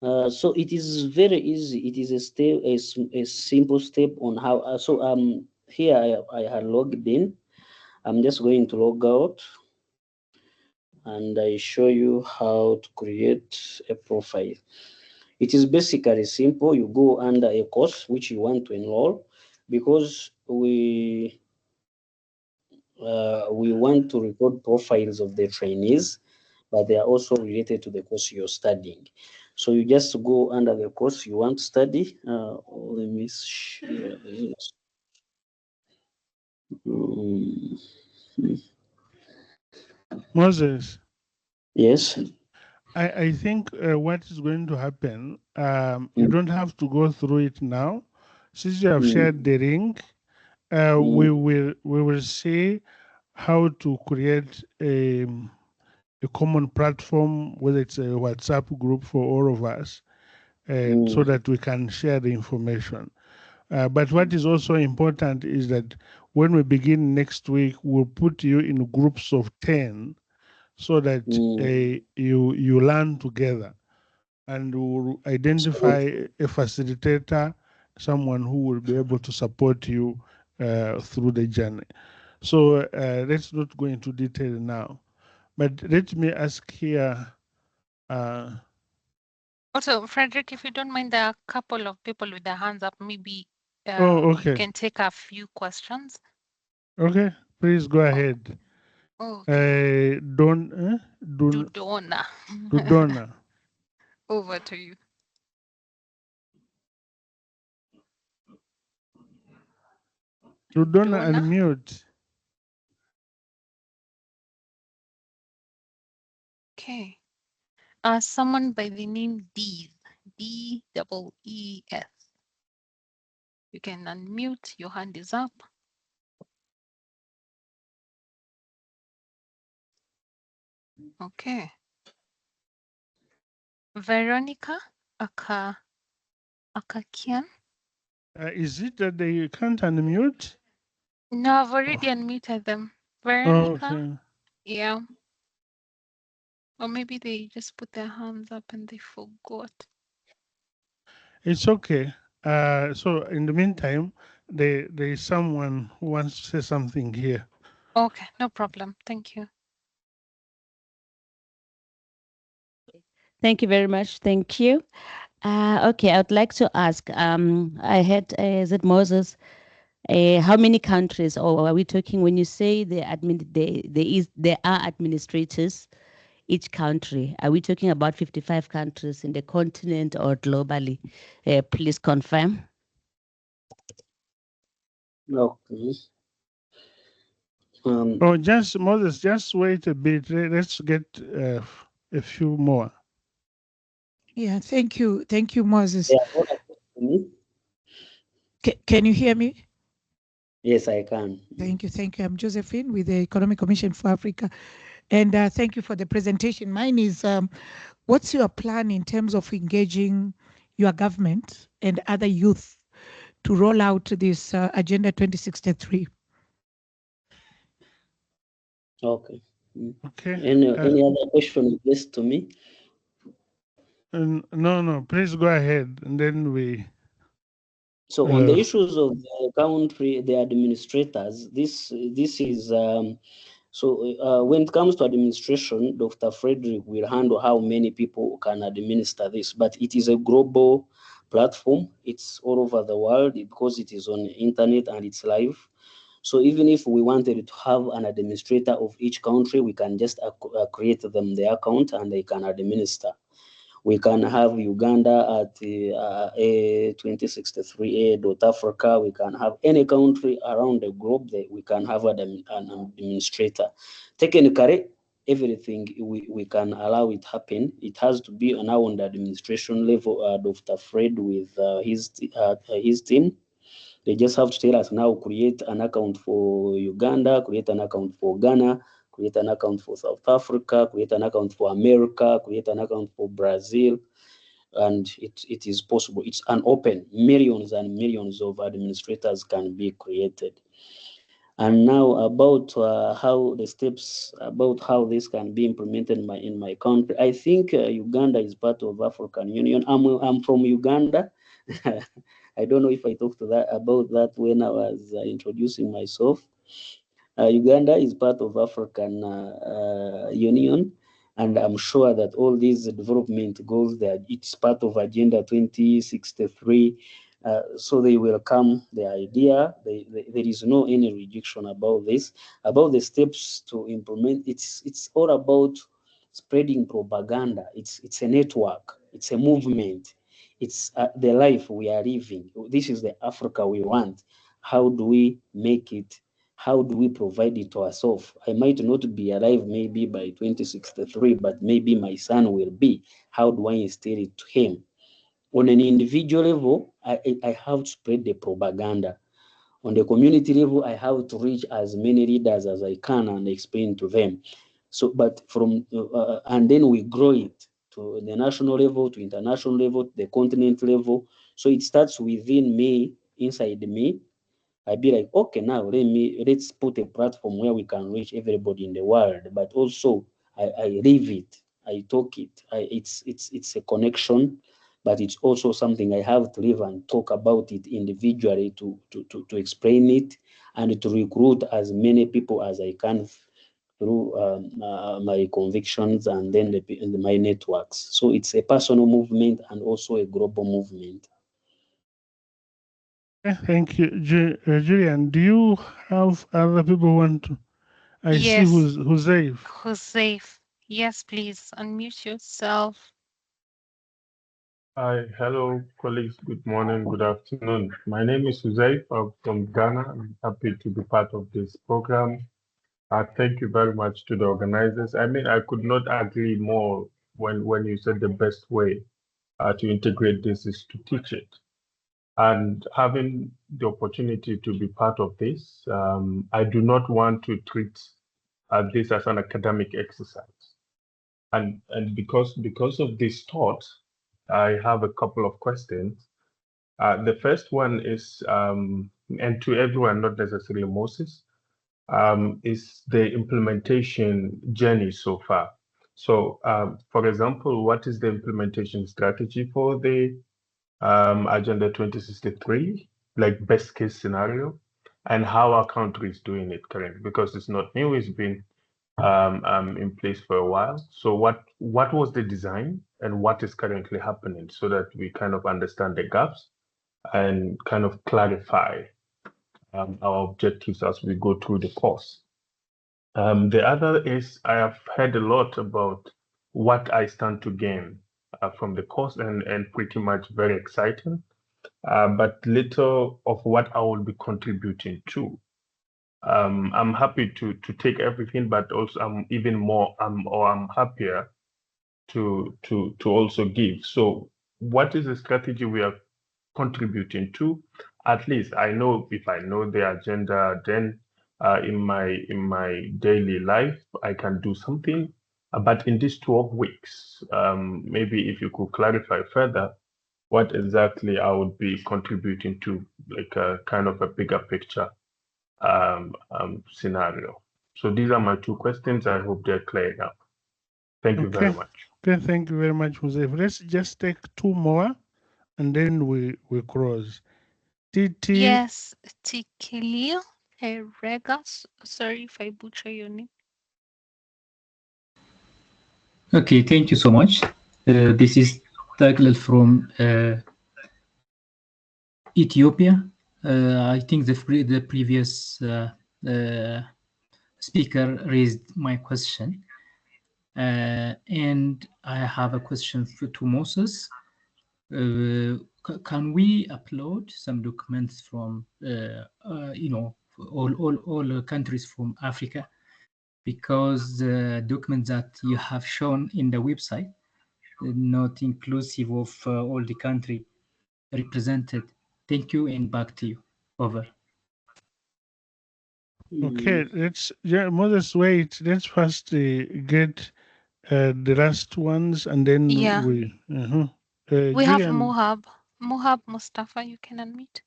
So it is very easy. It is a step, a simple step on how. Here I had logged in. I'm just going to log out, and I show you how to create a profile. It is basically simple. You go under a course which you want to enroll, because we want to record profiles of the trainees, but they are also related to the course you're studying. So you just go under the course you want to study. Let me share this. Moses, Yes. I think what is going to happen, you don't have to go through it now. Since you have shared the link, we will see how to create a common platform, whether it's a WhatsApp group for all of us, so that we can share the information. But what is also important is that when we begin next week, we'll put you in groups of 10 so that you learn together, and we'll identify a facilitator, someone who will be able to support you through the journey. So let's not go into detail now. But let me ask here. Also, Frederick, if you don't mind, there are a couple of people with their hands up. Maybe Oh, you okay. can take a few questions. Okay, please go ahead. Okay. Dudona. Over to you. Dudona, unmute. Okay. Someone by the name Dees. D-E-E-S. You can unmute. Your hand is up. Okay. Veronica Akakian. Is it that they can't unmute? No, I've already unmuted them. Veronica. Okay. Yeah. Or maybe they just put their hands up and they forgot. It's okay. So in the meantime, there is someone who wants to say something here. Okay, no problem. Thank you. Thank you very much. Thank you. Okay, I would like to ask. I had is it Moses? How many countries, or are we talking when you say there are administrators each country? Are we talking about 55 countries in the continent or globally? Please confirm. Okay. Oh, just Moses, just wait a bit. Let's get a few more. Yeah, thank you. Thank you, Moses. Yeah, what about me? Can you hear me? Yes, I can. Thank you. Thank you. I'm Josephine with the Economic Commission for Africa. And thank you for the presentation. Mine is, what's your plan in terms of engaging your government and other youth to roll out this Agenda 2063? Okay. Okay. Any other question addressed to me? No, please go ahead, and then we. So on the issues of the country, the administrators, this is when it comes to administration, Dr. Frederick will handle how many people can administer this, but it is a global platform. It's all over the world because it is on the internet and it's live. So even if we wanted to have an administrator of each country, we can just create them the account and they can administer. We can have Uganda at A2063A.Africa. We can have any country around the globe that we can have an administrator. Technically, everything we can allow it happen. It has to be now on the administration level. Dr. Fred with his team. They just have to tell us now, create an account for Uganda, create an account for Ghana, create an account for South Africa, create an account for America, create an account for Brazil, and it is possible. It's an open, millions and millions of administrators can be created. And now about how the steps, about how this can be implemented in my country. I think Uganda is part of African Union. I'm from Uganda. I don't know if I talked about that when I was introducing myself. Uganda is part of African Union, and I'm sure that all these development goals, that it's part of Agenda 2063. So they welcome the idea. There is no any rejection about this. About the steps to implement, it's all about spreading propaganda. It's a network. It's a movement. It's the life we are living. This is the Africa we want. How do we make it? How do we provide it to ourselves? I might not be alive maybe by 2063, but maybe my son will be. How do I instill it to him? On an individual level, I have to spread the propaganda. On the community level, I have to reach as many leaders as I can and explain to them. So, but and then we grow it to the national level, to international level, to the continent level. So it starts within me, inside me. I'd be like, okay, now let's put a platform where we can reach everybody in the world. But also, I live it, I talk it. It's a connection, but it's also something I have to live and talk about it individually to explain it and to recruit as many people as I can through my convictions and then my networks. So it's a personal movement and also a global movement. Thank you, Julian. Do you have other people who want to? I see Yes. Huzaif. Huzaif. Yes, please unmute yourself. Hi, hello, colleagues. Good morning, good afternoon. My name is Huzaif. I'm from Ghana. I'm happy to be part of this program. Thank you very much to the organizers. I mean, I could not agree more when you said the best way to integrate this is to teach it. And having the opportunity to be part of this, I do not want to treat this as an academic exercise. And because of this thought, I have a couple of questions. The first one is, and to everyone, not necessarily Moses, is the implementation journey so far. So, for example, what is the implementation strategy for the Agenda 2063, like best case scenario, and how our country is doing it currently? Because it's not new; it's been in place for a while. So, what was the design, and what is currently happening, so that we kind of understand the gaps and kind of clarify our objectives as we go through the course. The other is I have heard a lot about what I stand to gain from the course, and pretty much very exciting, but little of what I will be contributing to. I'm happy to take everything, but also I'm even more I'm happier to also give. So, what is the strategy we are contributing to? At least I know, if I know the agenda, then in my daily life I can do something. But in these 12 weeks, maybe if you could clarify further what exactly I would be contributing to, like a kind of a bigger picture scenario. So these are my two questions. I hope they're clear now. Thank you very much. Okay, thank you very much, Joseph. Let's just take two more and then we cross. TT. Yes, Tikilio Regas. Sorry if I butcher your name. Okay, thank you so much. This is Taglil from Ethiopia. I think the previous speaker raised my question. And I have a question to Moses. Can we upload some documents from, all countries from Africa? Because the documents that you have shown in the website, not inclusive of all the country represented. Thank you, and back to you. Over. Okay, Moses, wait. Let's first get the last ones, and then we. We have Julian. Mohab Mustafa. You can unmute.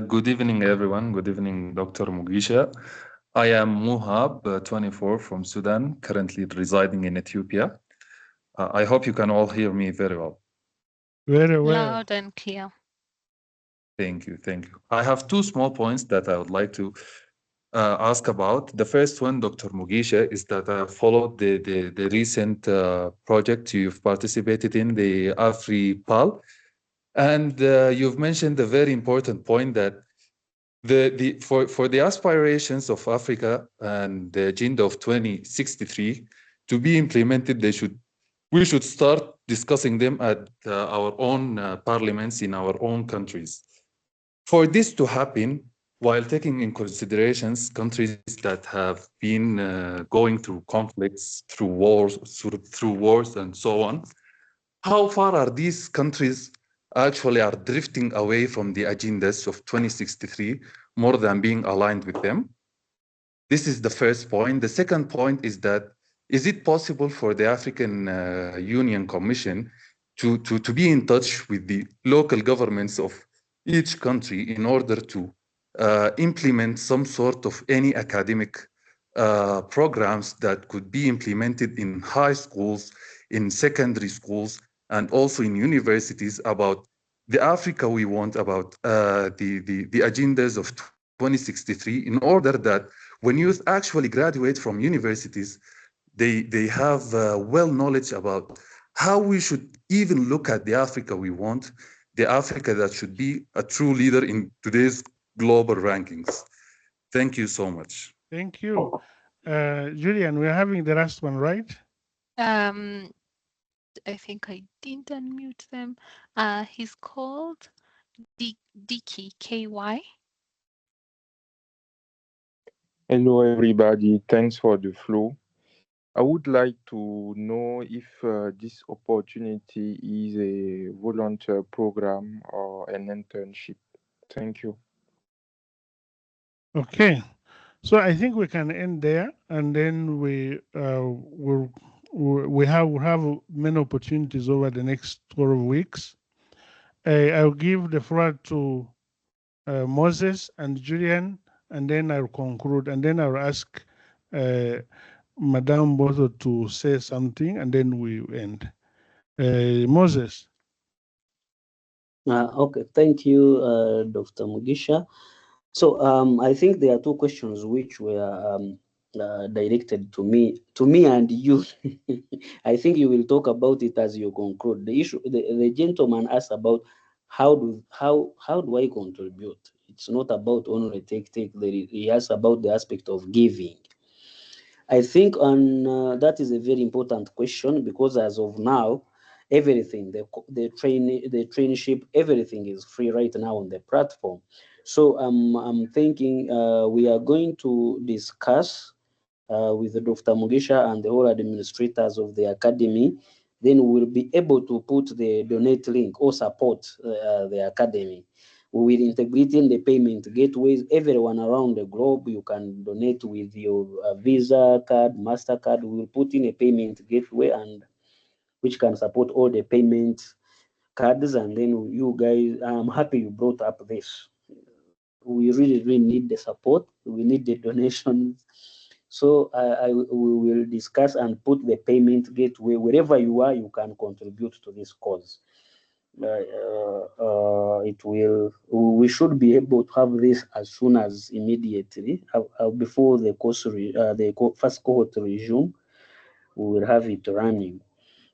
Good evening, everyone. Good evening, Dr. Mugisha. I am Muhab, 24, from Sudan, currently residing in Ethiopia. I hope you can all hear me very well. Very well. Loud and clear. Thank you. Thank you. I have two small points that I would like to ask about. The first one, Dr. Mugisha, is that I followed the recent project you've participated in, the AfriPAL. And you've mentioned a very important point that for the aspirations of Africa and the agenda of 2063 to be implemented, we should start discussing them at our own parliaments in our own countries. For this to happen, while taking in considerations countries that have been going through conflicts, through wars and so on, how far are these countries actually are drifting away from the agendas of 2063 more than being aligned with them? This is the first point. The second point is that, is it possible for the African Union Commission to be in touch with the local governments of each country in order to implement some sort of any academic programs that could be implemented in high schools, in secondary schools, and also in universities about the Africa we want, about the agendas of 2063, in order that when youth actually graduate from universities, they have well knowledge about how we should even look at the Africa we want, the Africa that should be a true leader in today's global rankings. Thank you so much. Thank you. Julian, we're having the last one, right? I think I didn't unmute them. He's called Dicky, KY. Hello, everybody. Thanks for the flow. I would like to know if this opportunity is a volunteer program or an internship. Thank you. Okay, so I think we can end there, and then we have many opportunities over the next 12 weeks. I'll give the floor to Moses and Julian, and then I'll conclude, and then I'll ask Madame Bozo to say something, and then we end. Moses. Okay, thank you, Dr. Mugisha. So I think there are two questions which were directed to me and you. I think you will talk about it as you conclude. The issue, the gentleman asked about how do I contribute? It's not about only take. He asked about the aspect of giving. I think that is a very important question, because as of now, everything, the traineeship, everything is free right now on the platform. So I'm thinking we are going to discuss with Dr. Mugisha and the whole administrators of the academy. Then we'll be able to put the donate link or support the academy. We will integrate in the payment gateways. Everyone around the globe, you can donate with your Visa card, MasterCard. We will put in a payment gateway, and which can support all the payment cards. And then you guys, I'm happy you brought up this. We really need the support. We need the donations. So we will discuss and put the payment gateway wherever you are. You can contribute to this cause. It will. We should be able to have this as soon as immediately before the first cohort resume. We will have it running.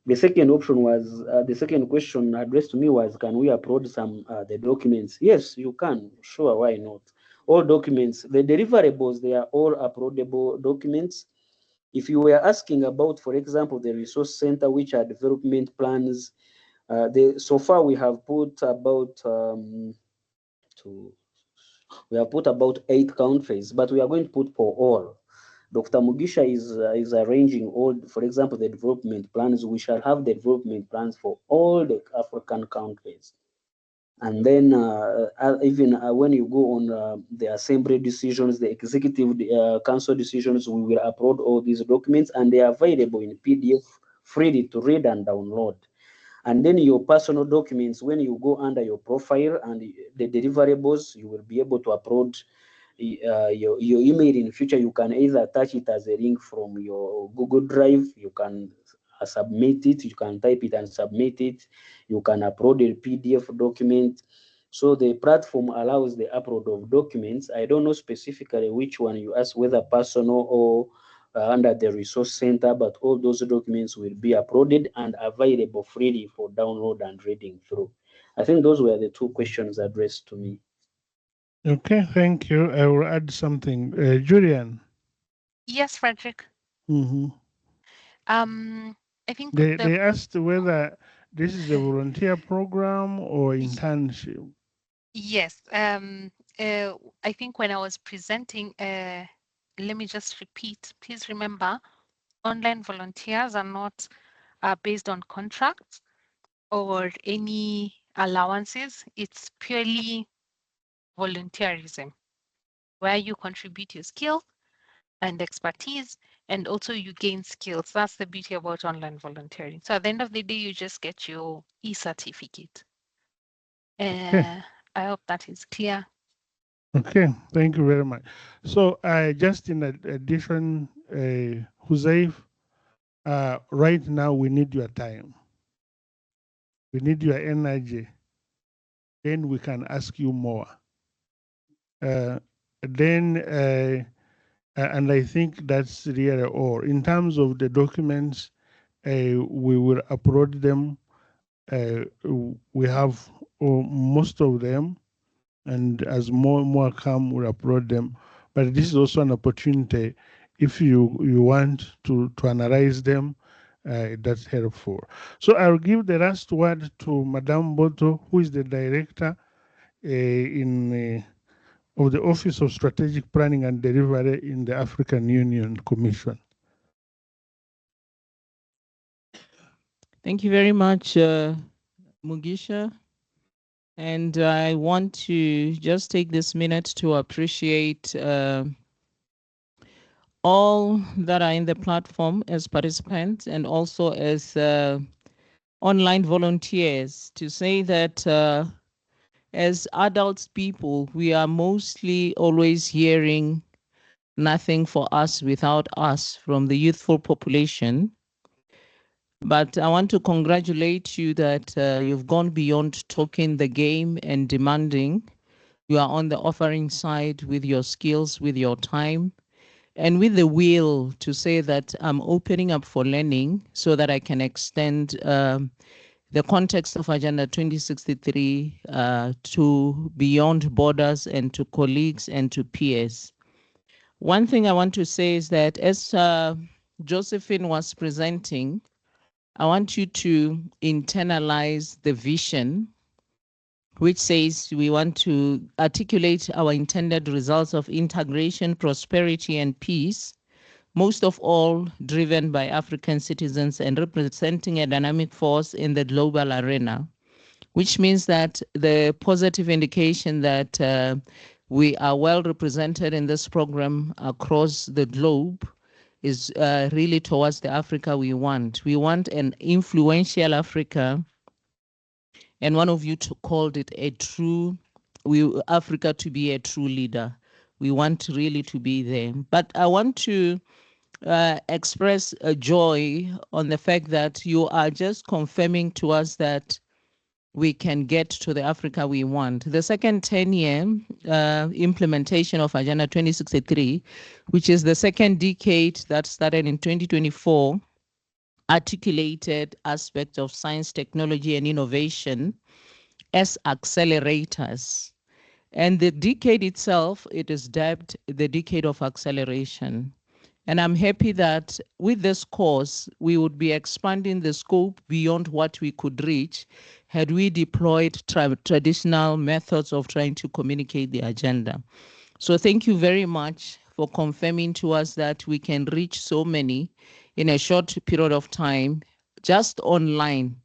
The second option was the second question addressed to me was, can we upload some the documents? Yes, you can. Sure, why not? All documents, the deliverables, they are all uploadable documents. If you were asking about, for example, the resource center, which are development plans, so far we have put about we have put about 8 countries, but we are going to put for all. Dr. Mugisha is arranging all, for example, the development plans. We shall have the development plans for all the African countries. And then even when you go on the assembly decisions, the executive council decisions, we will upload all these documents, and they are available in PDF, freely to read and download. And then your personal documents, when you go under your profile and the deliverables, you will be able to upload your email. In future, you can either attach it as a link from your Google Drive. You can submit it. You can type it and submit it. You can upload a PDF document. So the platform allows the upload of documents. I don't know specifically which one you ask, whether personal or under the resource center, but all those documents will be uploaded and available freely for download and reading through. I think those were the two questions addressed to me. Okay, thank you. I will add something. Julian. Yes, Frederick. Mm-hmm. I think They asked whether this is a volunteer program or internship. Yes. I think when I was presenting, let me just repeat. Please remember, online volunteers are not based on contracts or any allowances. It's purely volunteerism, where you contribute your skill and expertise, and also you gain skills. That's the beauty about online volunteering. So at the end of the day, you just get your e-certificate. Okay. I hope that is clear. Okay, thank you very much. So just in addition, Huzaiv, right now we need your time. We need your energy. Then we can ask you more. And I think that's really all. In terms of the documents, we will upload them. We have most of them, and as more come, we'll upload them. But this is also an opportunity. If you want to analyze them, that's helpful. So I'll give the last word to Madame Boto, who is the director in of the Office of Strategic Planning and Delivery in the African Union Commission. Thank you very much, Mugisha. And I want to just take this minute to appreciate all that are in the platform as participants and also as online volunteers, to say that as adult people, we are mostly always hearing nothing for us without us from the youthful population. But I want to congratulate you that you've gone beyond talking the game and demanding. You are on the offering side with your skills, with your time, and with the will to say that I'm opening up for learning so that I can extend the context of Agenda 2063 to beyond borders and to colleagues and to peers. One thing I want to say is that as Josephine was presenting, I want you to internalize the vision, which says we want to articulate our intended results of integration, prosperity, and peace, most of all driven by African citizens and representing a dynamic force in the global arena, which means that the positive indication that we are well represented in this program across the globe is really towards the Africa we want. We want an influential Africa, and one of you called it a true, Africa to be a true leader. We want really to be there. But I want to express a joy on the fact that you are just confirming to us that we can get to the Africa we want. The second 10-year implementation of Agenda 2063, which is the second decade that started in 2024, articulated aspects of science, technology, and innovation as accelerators. And the decade itself, it is dubbed the decade of acceleration. And I'm happy that with this course, we would be expanding the scope beyond what we could reach had we deployed traditional methods of trying to communicate the agenda. So thank you very much for confirming to us that we can reach so many in a short period of time, just online,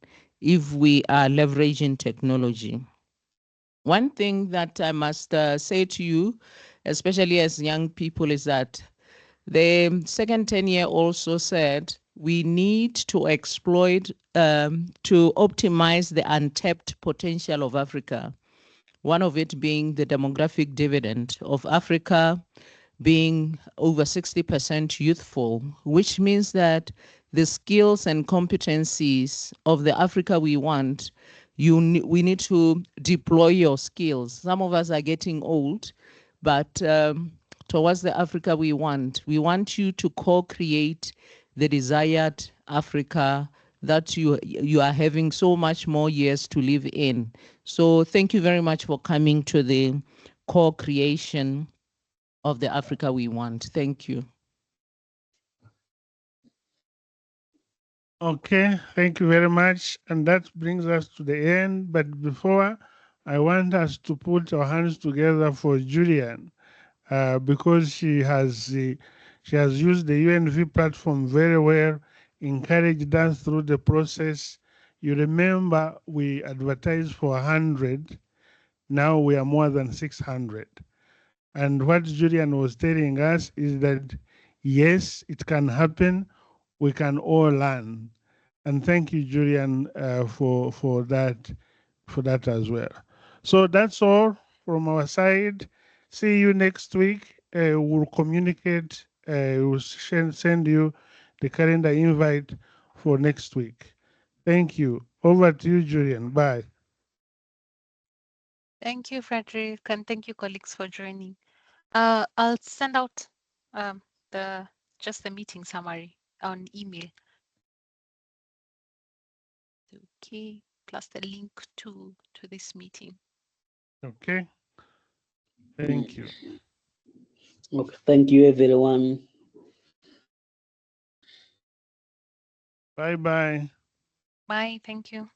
if we are leveraging technology. One thing that I must say to you, especially as young people, is that the second 10-year also said we need to exploit, to optimize the untapped potential of Africa. One of it being the demographic dividend of Africa being over 60% youthful, which means that the skills and competencies of the Africa we want, we need to deploy your skills. Some of us are getting old, but towards the Africa we want you to co-create the desired Africa that you are having so much more years to live in. So thank you very much for coming to the co-creation of the Africa we want. Thank you. Okay, thank you very much. And that brings us to the end. But before, I want us to put our hands together for Julian, because she has used the UNV platform very well, encouraged us through the process. You remember we advertised for 100. Now we are more than 600. And what Julian was telling us is that, yes, it can happen. We can all learn. And thank you, Julian, for that as well. So that's all from our side. See you next week. We'll communicate. We'll send you the calendar invite for next week. Thank you. Over to you, Julian. Bye. Thank you, Frederick, and thank you, colleagues, for joining. I'll send out just the meeting summary on email. Okay, plus the link to this meeting. Okay. Thank you. Okay, thank you, everyone. Bye-bye. Bye, thank you.